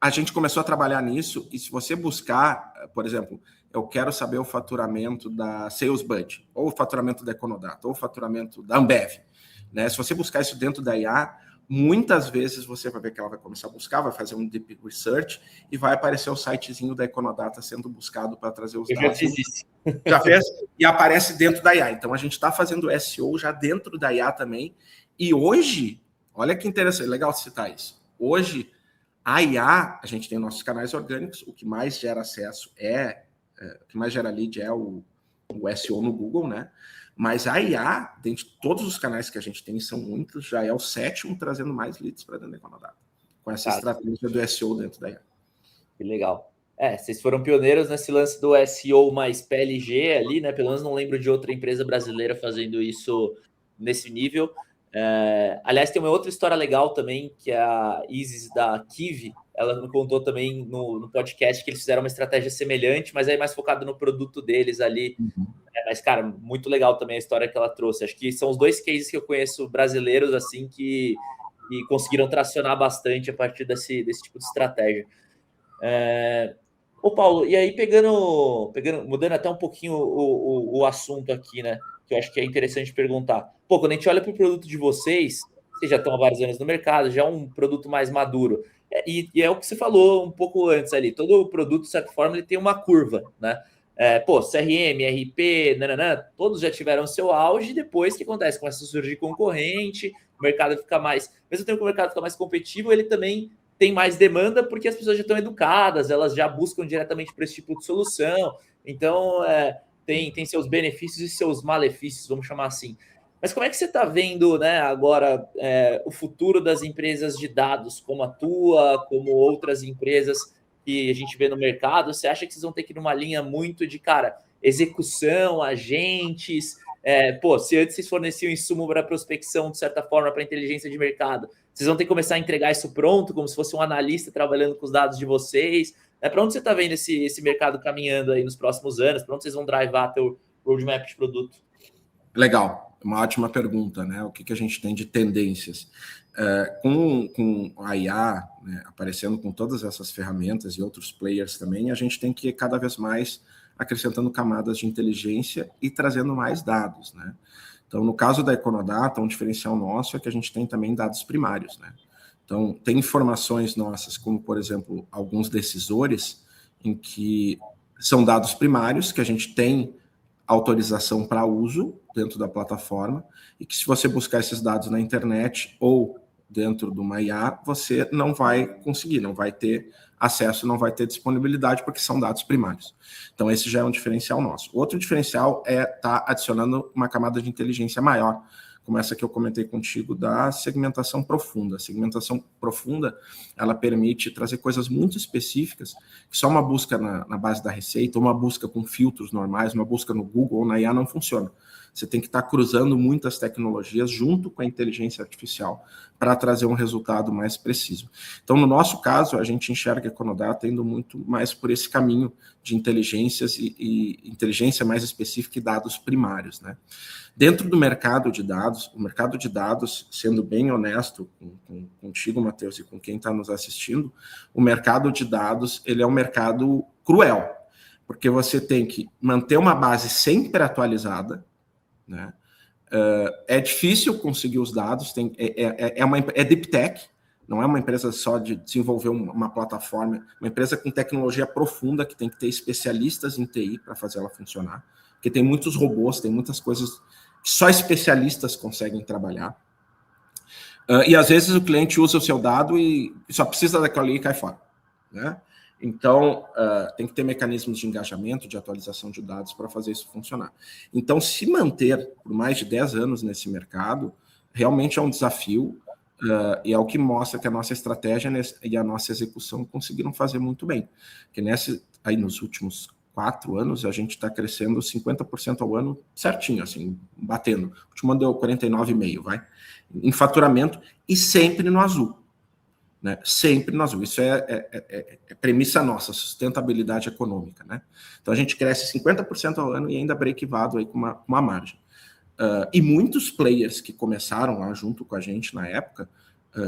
A gente começou a trabalhar nisso, e se você buscar, por exemplo, eu quero saber o faturamento da SalesBuddy, ou o faturamento da Econodata, ou o faturamento da Ambev, né? Se você buscar isso dentro da IA, muitas vezes você vai ver que ela vai começar a buscar, vai fazer um deep research e vai aparecer o sitezinho da Econodata sendo buscado para trazer os dados. Eu já fiz isso. Já fez? E aparece dentro da IA. Então a gente está fazendo SEO já dentro da IA também. E hoje, olha que interessante, legal citar isso. Hoje, a IA, a gente tem nossos canais orgânicos, o que mais gera acesso o que mais gera lead é o SEO no Google, né? Mas a IA, dentro de todos os canais que a gente tem, são muitos, já é o 7º trazendo mais leads para dentro da Econodata, com essa estratégia do SEO dentro da IA. Que legal. Vocês foram pioneiros nesse lance do SEO mais PLG ali, né? Pelo menos não lembro de outra empresa brasileira fazendo isso nesse nível. Aliás, tem uma outra história legal também, que é a Isis da Kiwi. Ela me contou também no podcast que eles fizeram uma estratégia semelhante, mas aí mais focado no produto deles ali. Mas, cara, muito legal também a história que ela trouxe. Acho que são os dois cases que eu conheço brasileiros, assim, que conseguiram tracionar bastante a partir desse tipo de estratégia. Ô, Paulo, e aí pegando, mudando até um pouquinho o assunto aqui, né? Que eu acho que é interessante perguntar. Pô, quando a gente olha para o produto de vocês já estão há vários anos no mercado, já é um produto mais maduro. E é o que você falou um pouco antes ali. Todo produto, de certa forma, ele tem uma curva, né? CRM, RP, nananã, todos já tiveram seu auge, depois o que acontece? Começa a surgir concorrente, o mercado fica mais... Mesmo tempo que o mercado fica mais competitivo, ele também tem mais demanda porque as pessoas já estão educadas, elas já buscam diretamente para esse tipo de solução. Então, tem seus benefícios e seus malefícios, vamos chamar assim. Mas como é que você está vendo, né, agora o futuro das empresas de dados, como a tua, como outras empresas que a gente vê no mercado? Você acha que vocês vão ter que ir numa linha muito de, cara, execução, agentes? Se antes vocês forneciam insumo para prospecção, de certa forma, para inteligência de mercado, vocês vão ter que começar a entregar isso pronto, como se fosse um analista trabalhando com os dados de vocês. Para onde você está vendo esse mercado caminhando aí nos próximos anos? Para onde vocês vão drivar teu roadmap de produto? Legal, uma ótima pergunta, né? O que a gente tem de tendências? Com a IA, né, aparecendo com todas essas ferramentas e outros players também, a gente tem que ir cada vez mais acrescentando camadas de inteligência e trazendo mais dados, né? Então, no caso da Econodata, um diferencial nosso é que a gente tem também dados primários, né? Então, tem informações nossas, como, por exemplo, alguns decisores, em que são dados primários, que a gente tem autorização para uso dentro da plataforma, e que se você buscar esses dados na internet ou dentro do uma IA, você não vai conseguir, não vai ter acesso, não vai ter disponibilidade, porque são dados primários. Então, esse já é um diferencial nosso. Outro diferencial é estar adicionando uma camada de inteligência maior, como essa que eu comentei contigo, da segmentação profunda. A segmentação profunda, ela permite trazer coisas muito específicas, que só uma busca na base da receita, uma busca com filtros normais, uma busca no Google ou na IA não funciona. Você tem que estar cruzando muitas tecnologias junto com a inteligência artificial para trazer um resultado mais preciso. Então, no nosso caso, a gente enxerga a Econodata indo muito mais por esse caminho de inteligências e inteligência mais específica e dados primários, né? Dentro do mercado de dados, o mercado de dados, sendo bem honesto contigo, Matheus, e com quem está nos assistindo, o mercado de dados, ele é um mercado cruel, porque você tem que manter uma base sempre atualizada, né? É difícil conseguir os dados, é deep tech, não é uma empresa só de desenvolver uma plataforma, uma empresa com tecnologia profunda, que tem que ter especialistas em TI para fazer ela funcionar, porque tem muitos robôs, tem muitas coisas que só especialistas conseguem trabalhar. E às vezes o cliente usa o seu dado e só precisa daquilo ali e cai fora, né? Então, tem que ter mecanismos de engajamento, de atualização de dados para fazer isso funcionar. Então, se manter por mais de 10 anos nesse mercado, realmente é um desafio, e é o que mostra que a nossa estratégia e a nossa execução conseguiram fazer muito bem. Porque aí nos últimos 4 anos, a gente está crescendo 50% ao ano certinho, assim, batendo. O último ano deu 49,5%, vai? Em faturamento, e sempre no azul. Né? Sempre no azul. Isso é premissa nossa, sustentabilidade econômica, né? Então a gente cresce 50% ao ano e ainda breakivado aí com uma margem. E muitos players que começaram lá junto com a gente na época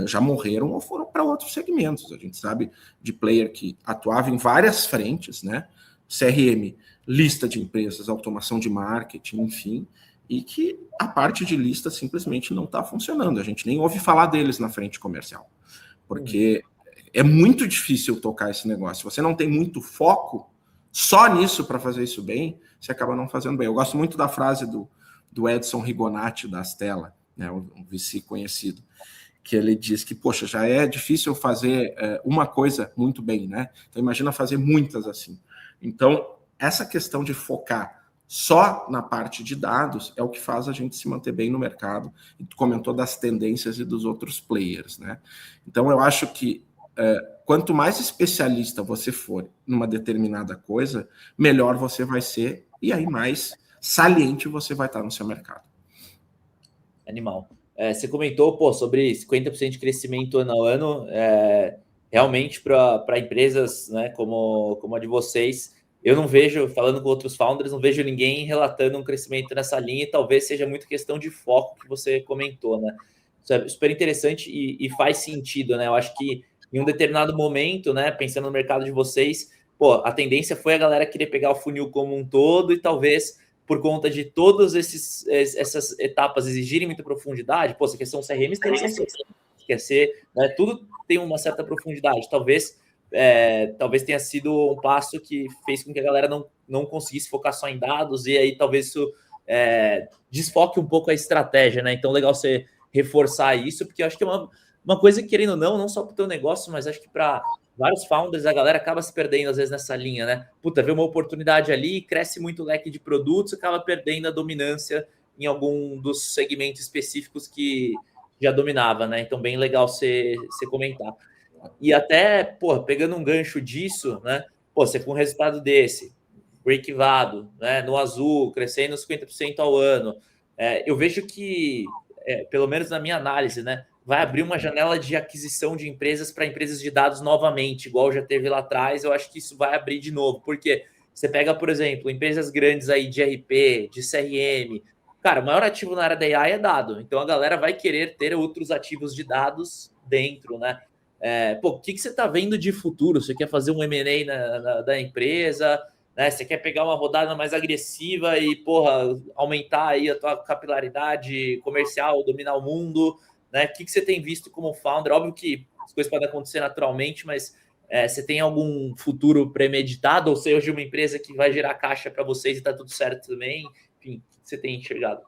já morreram ou foram para outros segmentos. A gente sabe de player que atuava em várias frentes, né? CRM, lista de empresas, automação de marketing, enfim, e que a parte de lista simplesmente não está funcionando. A gente nem ouve falar deles na frente comercial. Porque é muito difícil tocar esse negócio. Se você não tem muito foco só nisso para fazer isso bem, você acaba não fazendo bem. Eu gosto muito da frase do Edson Rigonati, da Astela, né, um VC conhecido, que ele diz que, poxa, já é difícil fazer uma coisa muito bem, né? Então, imagina fazer muitas assim. Então, essa questão de focar só na parte de dados é o que faz a gente se manter bem no mercado. E tu comentou das tendências e dos outros players, né? Então, eu acho que quanto mais especialista você for numa determinada coisa, melhor você vai ser e aí mais saliente você vai estar no seu mercado. Animal. Você comentou, sobre 50% de crescimento ano a ano, realmente para empresas, né, como a de vocês, eu não vejo, falando com outros founders, não vejo ninguém relatando um crescimento nessa linha e talvez seja muito questão de foco que você comentou, né? Isso é super interessante e faz sentido, né? Eu acho que em um determinado momento, né, pensando no mercado de vocês, a tendência foi a galera querer pegar o funil como um todo e talvez por conta de todas essas etapas exigirem muita profundidade, você quer ser um CRM, você quer ser, né, tudo tem uma certa profundidade. Talvez tenha sido um passo que fez com que a galera não conseguisse focar só em dados, e aí talvez isso desfoque um pouco a estratégia, né? Então, legal você reforçar isso, porque eu acho que é uma coisa que, querendo ou não só para o teu negócio, mas acho que para vários founders, a galera acaba se perdendo às vezes nessa linha, né? Vê uma oportunidade ali, cresce muito o leque de produtos, acaba perdendo a dominância em algum dos segmentos específicos que já dominava, né? Então, bem legal você comentar. E até, pegando um gancho disso, né? Você com um resultado desse, break-vado, né? No azul, crescendo 50% ao ano, eu vejo que, pelo menos na minha análise, né? Vai abrir uma janela de aquisição de empresas para empresas de dados novamente, igual já teve lá atrás. Eu acho que isso vai abrir de novo, porque você pega, por exemplo, empresas grandes aí de RP, de CRM. Cara, o maior ativo na área da AI é dado. Então a galera vai querer ter outros ativos de dados dentro, né? O que você está vendo de futuro? Você quer fazer um M&A da empresa, né? Você quer pegar uma rodada mais agressiva e, aumentar aí a tua capilaridade comercial, dominar o mundo, né? O que você tem visto como founder? Óbvio que as coisas podem acontecer naturalmente, mas você tem algum futuro premeditado? Ou seja, uma empresa que vai gerar caixa para vocês e está tudo certo também? Enfim, o que você tem enxergado?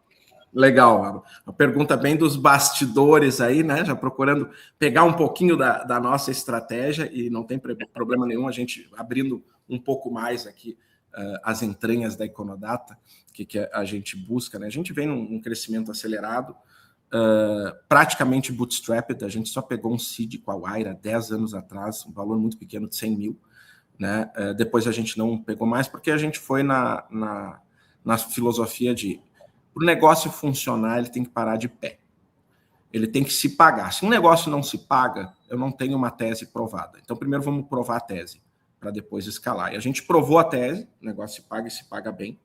Legal, uma pergunta bem dos bastidores aí, né? Já procurando pegar um pouquinho da nossa estratégia e não tem problema nenhum a gente abrindo um pouco mais aqui as entranhas da Econodata, que a gente busca, né? A gente vem num crescimento acelerado, praticamente bootstrapped, a gente só pegou um seed com a Wayra 10 anos atrás, um valor muito pequeno de 100 mil, né? Depois a gente não pegou mais porque a gente foi na filosofia de para o negócio funcionar, ele tem que parar de pé. Ele tem que se pagar. Se um negócio não se paga, eu não tenho uma tese provada. Então, primeiro vamos provar a tese, para depois escalar. E a gente provou a tese, o negócio se paga e se paga bem.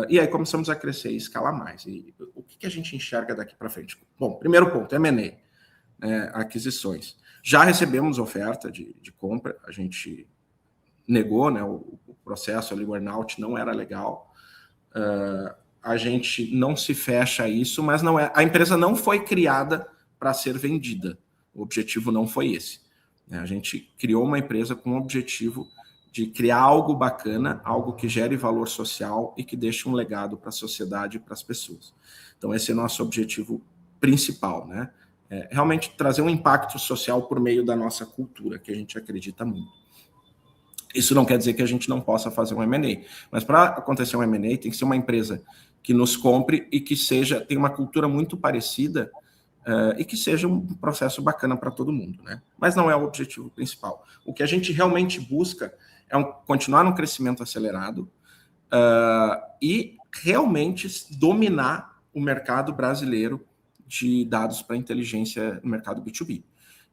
E aí começamos a crescer e escalar mais. E o que a gente enxerga daqui para frente? Bom, primeiro ponto, M&A, aquisições. Já recebemos oferta de compra, a gente negou, né, o processo ali, o earn-out não era legal. A gente não se fecha a isso, mas não é. A empresa não foi criada para ser vendida. O objetivo não foi esse. A gente criou uma empresa com o objetivo de criar algo bacana, algo que gere valor social e que deixe um legado para a sociedade e para as pessoas. Então, esse é o nosso objetivo principal, né? Realmente trazer um impacto social por meio da nossa cultura, que a gente acredita muito. Isso não quer dizer que a gente não possa fazer um M&A, mas para acontecer um M&A tem que ser uma empresa que nos compre e que tenha uma cultura muito parecida e que seja um processo bacana para todo mundo, né? Mas não é o objetivo principal. O que a gente realmente busca é continuar num crescimento acelerado e realmente dominar o mercado brasileiro de dados para inteligência no mercado B2B.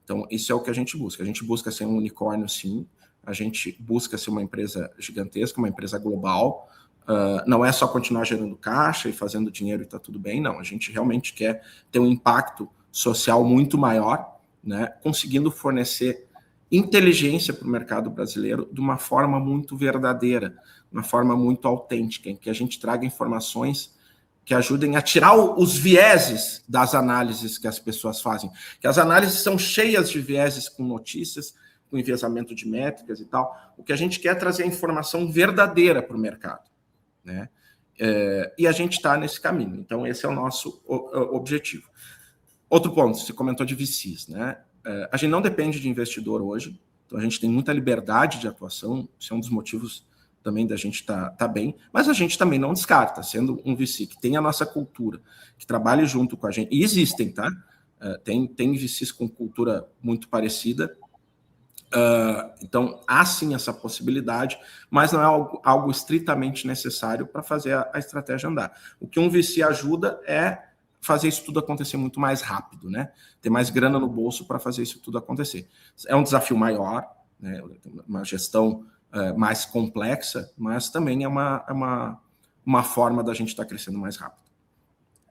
Então, isso é o que a gente busca. A gente busca ser um unicórnio, sim. A gente busca ser uma empresa gigantesca, uma empresa global. Não é só continuar gerando caixa e fazendo dinheiro e está tudo bem, não. A gente realmente quer ter um impacto social muito maior, né, conseguindo fornecer inteligência para o mercado brasileiro de uma forma muito verdadeira, uma forma muito autêntica, em que a gente traga informações que ajudem a tirar os vieses das análises que as pessoas fazem. Que as análises são cheias de vieses com notícias, com enviesamento de métricas e tal. O que a gente quer é trazer a informação verdadeira para o mercado, né? E a gente está nesse caminho. Então, esse é o nosso objetivo. Outro ponto, você comentou de VCs, né? A gente não depende de investidor hoje, então a gente tem muita liberdade de atuação, isso é um dos motivos também da gente tá bem, mas a gente também não descarta, sendo um VC que tem a nossa cultura, que trabalhe junto com a gente, e existem, tá? Tem VCs com cultura muito parecida, Então, há sim essa possibilidade, mas não é algo estritamente necessário para fazer a estratégia andar. O que um VC ajuda é fazer isso tudo acontecer muito mais rápido, né? Ter mais grana no bolso para fazer isso tudo acontecer. É um desafio maior, né? Uma gestão mais complexa, mas também é uma forma da gente estar crescendo mais rápido.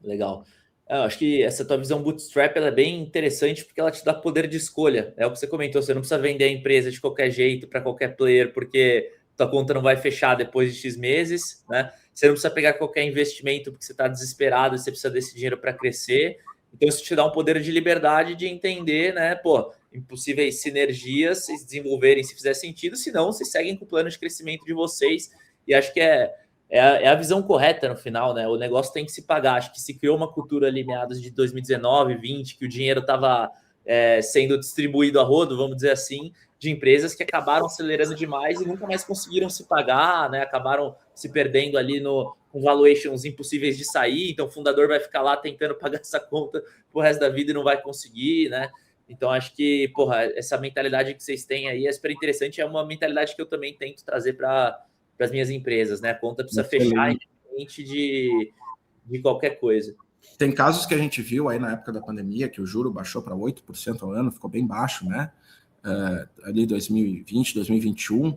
Legal. Eu acho que essa tua visão bootstrap ela é bem interessante porque ela te dá poder de escolha. É o que você comentou, você não precisa vender a empresa de qualquer jeito para qualquer player, porque tua conta não vai fechar depois de X meses, né? Você não precisa pegar qualquer investimento porque você está desesperado e você precisa desse dinheiro para crescer. Então isso te dá um poder de liberdade de entender, né? Pô, impossíveis sinergias se desenvolverem se fizer sentido, senão vocês seguem com o plano de crescimento de vocês. E acho que é a visão correta no final, né? O negócio tem que se pagar. Acho que se criou uma cultura ali meados de 2019, 20, que o dinheiro estava sendo distribuído a rodo, vamos dizer assim, de empresas que acabaram acelerando demais e nunca mais conseguiram se pagar, né? Acabaram se perdendo ali com valuations impossíveis de sair. Então o fundador vai ficar lá tentando pagar essa conta pro resto da vida e não vai conseguir, né? Então acho que, porra, essa mentalidade que vocês têm aí é super interessante. É uma mentalidade que eu também tento trazer para as minhas empresas, né? A conta precisa fechar independente de qualquer coisa. Tem casos que a gente viu aí na época da pandemia que o juro baixou para 8% ao ano, ficou bem baixo, né? Ali 2020, 2021,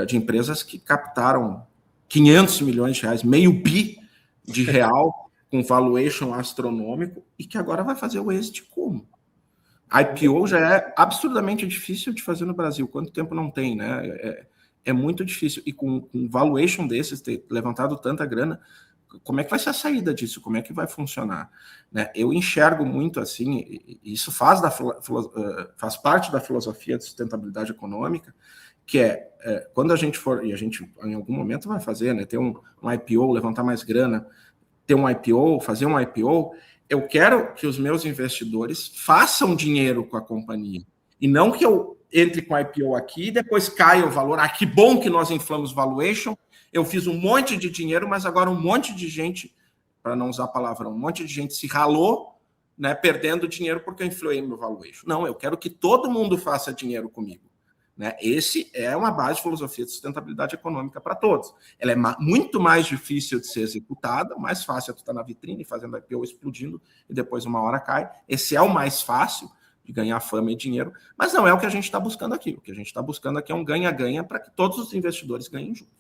de empresas que captaram 500 milhões de reais, meio bi de real, com valuation astronômico, e que agora vai fazer o exit como? IPO já é absurdamente difícil de fazer no Brasil. Quanto tempo não tem, né? É muito difícil. E com valuation desses, ter levantado tanta grana, como é que vai ser a saída disso? Como é que vai funcionar? Né? Eu enxergo muito assim, e isso faz parte da filosofia de sustentabilidade econômica, que quando a gente for, e a gente em algum momento vai fazer, né? Ter um IPO, levantar mais grana, ter um IPO, fazer um IPO, eu quero que os meus investidores façam dinheiro com a companhia. E não que eu entre com a IPO aqui e depois caia o valor. Ah, que bom que nós inflamos valuation. Eu fiz um monte de dinheiro, mas agora um monte de gente, para não usar a palavra, um monte de gente se ralou, né, perdendo dinheiro porque eu inflei meu valuation. Não, eu quero que todo mundo faça dinheiro comigo. Né? Esse é uma base de filosofia de sustentabilidade econômica para todos. Ela é muito mais difícil de ser executada, mais fácil é tu estar na vitrine fazendo IPO explodindo e depois uma hora cai. Esse é o mais fácil de ganhar fama e dinheiro, mas não é o que a gente está buscando aqui. O que a gente está buscando aqui é um ganha-ganha para que todos os investidores ganhem juntos.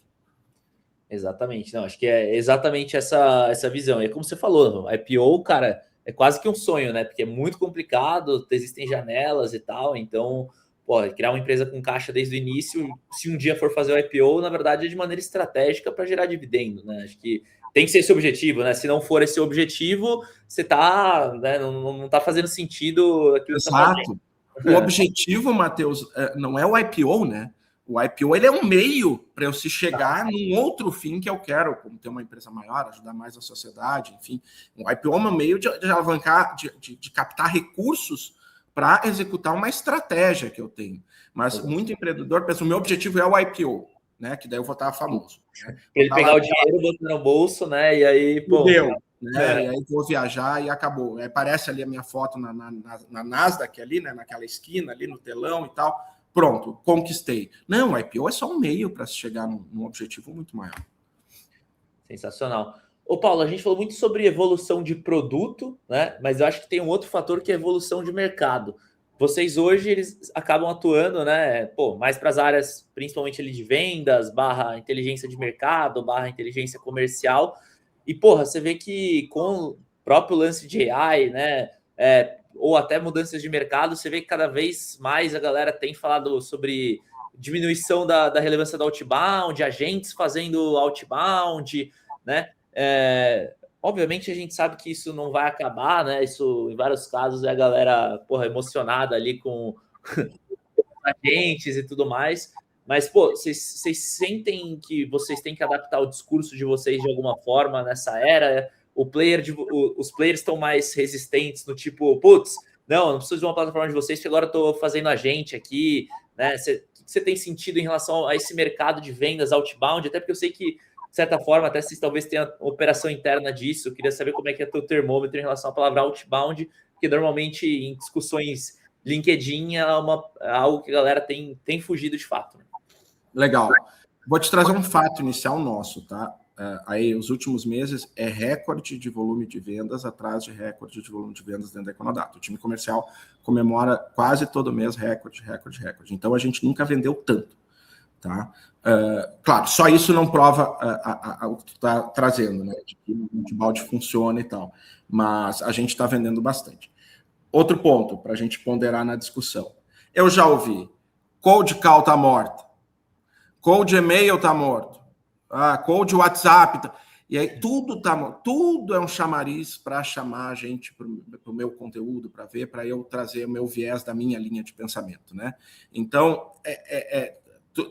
Exatamente, não, acho que é exatamente essa visão. E como você falou, IPO, cara, é quase que um sonho, né? Porque é muito complicado, existem janelas e tal, então pô, criar uma empresa com caixa desde o início, se um dia for fazer o IPO, na verdade é de maneira estratégica para gerar dividendo, né? Acho que tem que ser esse objetivo, né? Se não for esse objetivo, você tá, né, não tá fazendo sentido aquilo que você tá fazendo. O objetivo, Matheus, não é o IPO, né? O IPO ele é um meio para eu se chegar num outro fim que eu quero, como ter uma empresa maior, ajudar mais a sociedade, enfim. O IPO é um meio de alavancar, de captar recursos para executar uma estratégia que eu tenho. Mas muito empreendedor pensa, o meu objetivo é o IPO, né? Que daí eu vou estar famoso. Né? Ele pegar o dinheiro, botar no bolso, né? E aí, pô. Deu, né? E aí vou viajar e acabou. Aí aparece ali a minha foto na Nasdaq ali, né? Naquela esquina ali no telão e tal. Pronto, conquistei. Não, o IPO é só um meio para se chegar num objetivo muito maior. Sensacional. Ô, Paulo, a gente falou muito sobre evolução de produto, né? Mas eu acho que tem um outro fator que é evolução de mercado. Vocês hoje eles acabam atuando, né? Pô, mais para as áreas, principalmente ali de vendas, / inteligência de mercado, / inteligência comercial. E, porra, você vê que com o próprio lance de AI, né? Ou até mudanças de mercado, você vê que cada vez mais a galera tem falado sobre diminuição da relevância do outbound, agentes fazendo outbound, né? Obviamente a gente sabe que isso não vai acabar, né? Isso, em vários casos, é a galera, porra, emocionada ali com agentes e tudo mais. Mas, pô, vocês sentem que vocês têm que adaptar o discurso de vocês de alguma forma nessa era? Os players estão mais resistentes no tipo, putz, não preciso de uma plataforma de vocês, que agora eu tô fazendo agente aqui, né? O que você tem sentido em relação a esse mercado de vendas outbound? Até porque eu sei que, de certa forma, até vocês talvez tenham operação interna disso. Eu queria saber como é que é o teu termômetro em relação à palavra outbound, porque normalmente em discussões LinkedIn é algo que a galera tem fugido de fato. Né? Legal. Vou te trazer um fato inicial nosso, tá? Aí, os últimos meses é recorde de volume de vendas atrás de recorde de volume de vendas dentro da Econodata. O time comercial comemora quase todo mês recorde. Então, a gente nunca vendeu tanto, tá? Claro, só isso não prova o que tu está trazendo, né? De que o multibalde funciona e tal. Mas a gente está vendendo bastante. Outro ponto para a gente ponderar na discussão. Eu já ouvi, cold call está morta, cold e-mail está morto, cold WhatsApp. E aí tudo tá morto. Tudo é um chamariz para chamar a gente para o meu conteúdo, para eu trazer o meu viés da minha linha de pensamento, né? Então,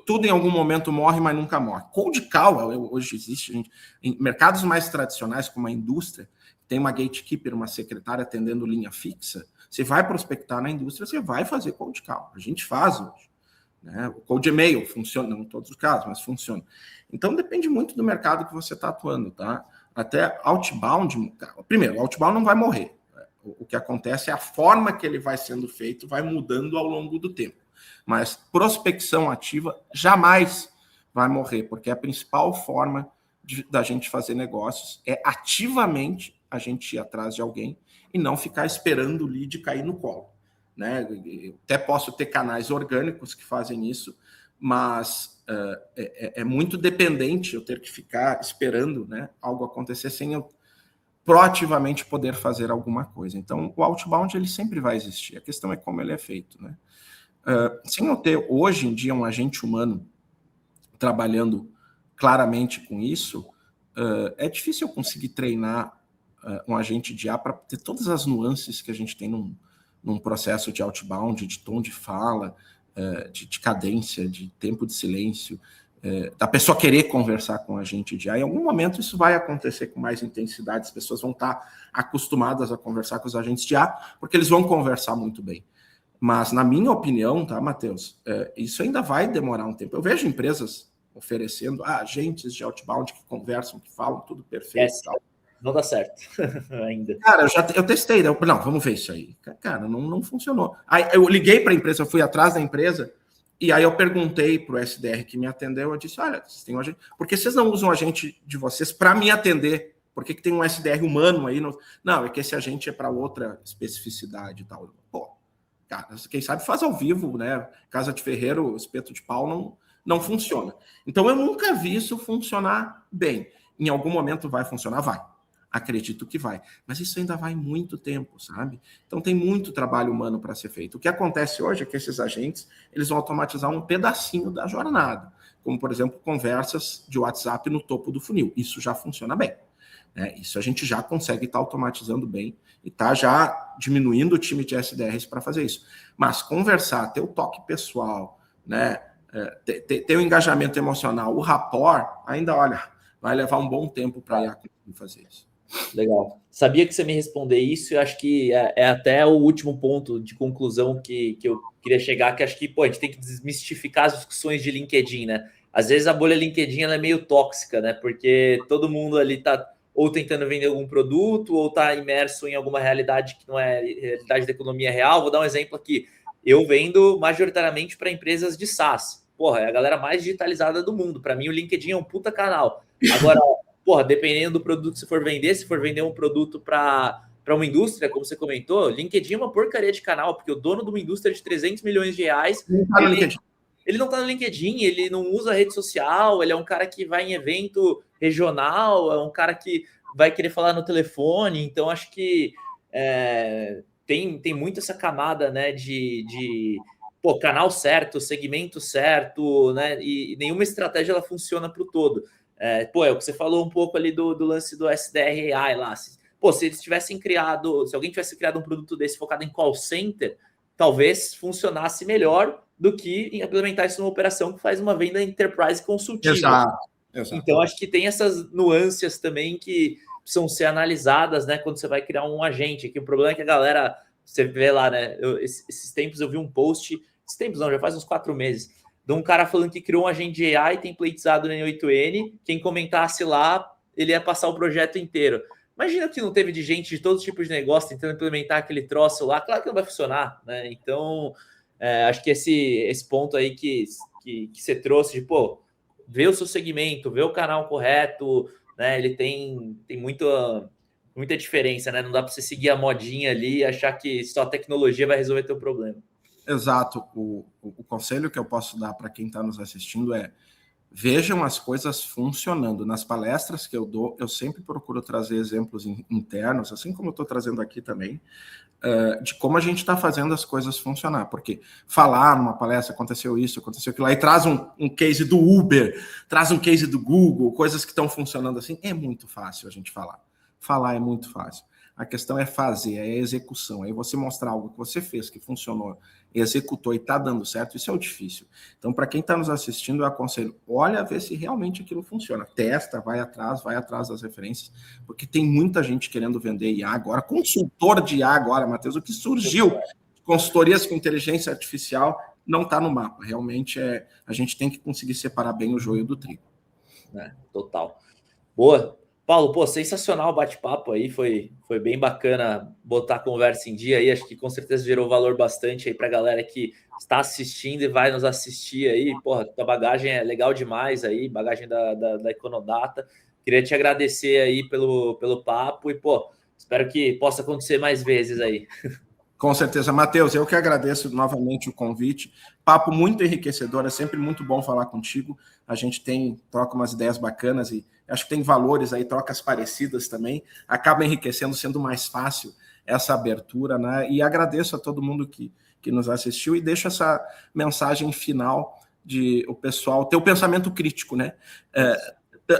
tudo em algum momento morre, mas nunca morre. Cold call hoje existe, gente, em mercados mais tradicionais, como a indústria, tem uma gatekeeper, uma secretária atendendo linha fixa, você vai prospectar na indústria, você vai fazer cold call. A gente faz hoje. Né? O cold e-mail funciona, não em todos os casos, mas funciona. Então, depende muito do mercado que você está atuando. Tá? Até outbound, primeiro, o outbound não vai morrer. O que acontece é a forma que ele vai sendo feito, vai mudando ao longo do tempo. Mas prospecção ativa jamais vai morrer, porque a principal forma da gente fazer negócios é ativamente a gente ir atrás de alguém e não ficar esperando o lead cair no colo. Né? Eu até posso ter canais orgânicos que fazem isso, mas é muito dependente eu ter que ficar esperando, né, algo acontecer sem eu proativamente poder fazer alguma coisa. Então, o outbound ele sempre vai existir. A questão é como ele é feito. Né? Sem eu ter, hoje em dia, um agente humano trabalhando claramente com isso, é difícil eu conseguir treinar um agente de IA para ter todas as nuances que a gente tem num processo de outbound, de tom de fala, de cadência, de tempo de silêncio, da pessoa querer conversar com a gente de IA. Em algum momento isso vai acontecer com mais intensidade, as pessoas vão estar acostumadas a conversar com os agentes de IA, porque eles vão conversar muito bem. Mas, na minha opinião, tá, Matheus, isso ainda vai demorar um tempo. Eu vejo empresas oferecendo agentes de outbound que conversam, que falam tudo perfeito e tal. Não dá certo ainda. Cara, eu testei, não, vamos ver isso aí. Cara, não funcionou. Aí eu liguei para a empresa, eu fui atrás da empresa, e aí eu perguntei para o SDR que me atendeu, eu disse, olha, vocês têm um agente, por que vocês não usam o agente de vocês para me atender? Por que tem um SDR humano aí? Não, é que esse agente é para outra especificidade e tal. Pô, cara, quem sabe faz ao vivo, né? Casa de ferreiro, espeto de pau não funciona. Então eu nunca vi isso funcionar bem. Em algum momento vai funcionar? Vai. Acredito que vai. Mas isso ainda vai muito tempo, sabe? Então tem muito trabalho humano para ser feito. O que acontece hoje é que esses agentes eles vão automatizar um pedacinho da jornada. Como, por exemplo, conversas de WhatsApp no topo do funil. Isso já funciona bem. Né? Isso a gente já consegue estar automatizando bem e está já diminuindo o time de SDRs para fazer isso. Mas conversar, ter o toque pessoal, né? Ter o engajamento emocional, o rapport, ainda, olha, vai levar um bom tempo para IA conseguir fazer isso. Legal. Sabia que você me responder isso, e acho que é até o último ponto de conclusão que eu queria chegar, que acho que a gente tem que desmistificar as discussões de LinkedIn, né? Às vezes a bolha LinkedIn ela é meio tóxica, né? Porque todo mundo ali tá ou tentando vender algum produto, ou tá imerso em alguma realidade que não é realidade da economia real. Vou dar um exemplo aqui. Eu vendo majoritariamente para empresas de SaaS. Porra, é a galera mais digitalizada do mundo. Para mim, o LinkedIn é um puta canal. Agora, dependendo do produto que você for vender, se for vender um produto para uma indústria, como você comentou, LinkedIn é uma porcaria de canal, porque o dono de uma indústria de 300 milhões de reais, ele não tá no LinkedIn, ele não usa rede social, ele é um cara que vai em evento regional, é um cara que vai querer falar no telefone, então acho que tem muito essa camada, né, de canal certo, segmento certo, né, e nenhuma estratégia ela funciona para o todo. É o que você falou um pouco ali do lance do SDR AI lá. Se eles tivessem se alguém tivesse criado um produto desse focado em call center, talvez funcionasse melhor do que implementar isso numa operação que faz uma venda enterprise consultiva. Exato. Então, acho que tem essas nuances também que precisam ser analisadas, né, quando você vai criar um agente. Que o problema é que a galera, você vê lá, né, esses tempos eu vi um post, esses tempos não, já faz uns 4 meses, de um cara falando que criou um agente de AI templatizado no 8N, quem comentasse lá, ele ia passar o projeto inteiro. Imagina que não teve de gente de todos os tipos de negócio tentando implementar aquele troço lá, claro que não vai funcionar, né? Então, acho que esse ponto aí que você trouxe de, pô, ver o seu segmento, ver o canal correto, né? Ele tem muita diferença, né? Não dá para você seguir a modinha ali e achar que só a tecnologia vai resolver teu problema. Exato. O conselho que eu posso dar para quem está nos assistindo é: vejam as coisas funcionando. Nas palestras que eu dou, eu sempre procuro trazer exemplos internos, assim como eu estou trazendo aqui também, de como a gente está fazendo as coisas funcionar. Porque falar numa palestra, aconteceu isso, aconteceu aquilo, aí traz um case do Uber, traz um case do Google, coisas que estão funcionando assim, é muito fácil a gente falar. Falar é muito fácil. A questão é fazer, é a execução. Aí você mostrar algo que você fez, que funcionou, executou e está dando certo, isso é o difícil. Então, para quem está nos assistindo, eu aconselho, olha a ver se realmente aquilo funciona. Testa, vai atrás das referências, porque tem muita gente querendo vender IA agora, consultor de IA agora, Matheus, o que surgiu, consultorias com inteligência artificial, não está no mapa. Realmente, a gente tem que conseguir separar bem o joio do trigo. Total. Boa. Paulo, pô, sensacional o bate-papo aí, foi bem bacana botar a conversa em dia aí, acho que com certeza gerou valor bastante aí para a galera que está assistindo e vai nos assistir aí, porra, tua bagagem é legal demais aí, bagagem da Econodata, queria te agradecer aí pelo papo e, pô, espero que possa acontecer mais vezes aí. Com certeza, Matheus, eu que agradeço novamente o convite. Papo muito enriquecedor, é sempre muito bom falar contigo. A gente troca umas ideias bacanas e acho que tem valores aí, trocas parecidas também. Acaba enriquecendo, sendo mais fácil essa abertura, né? E agradeço a todo mundo que nos assistiu e deixo essa mensagem final de o pessoal ter o pensamento crítico, né?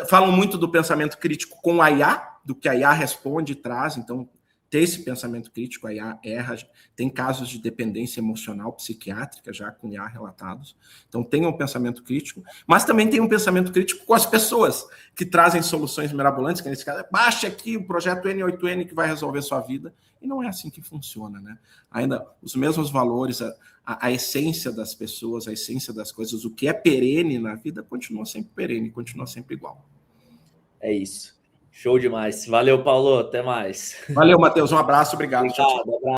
Falam muito do pensamento crítico com a IA, do que a IA responde e traz, então ter esse pensamento crítico, a IA erra, tem casos de dependência emocional psiquiátrica já com IA relatados, então tenham um pensamento crítico, mas também tem um pensamento crítico com as pessoas que trazem soluções mirabolantes, que nesse caso, baixe aqui o projeto N8N que vai resolver sua vida, e não é assim que funciona, né? Ainda os mesmos valores, a essência das pessoas, a essência das coisas, o que é perene na vida, continua sempre perene, continua sempre igual. É isso. Show demais. Valeu, Paulo. Até mais. Valeu, Matheus. Um abraço. Obrigado. Obrigado. Tchau, tchau.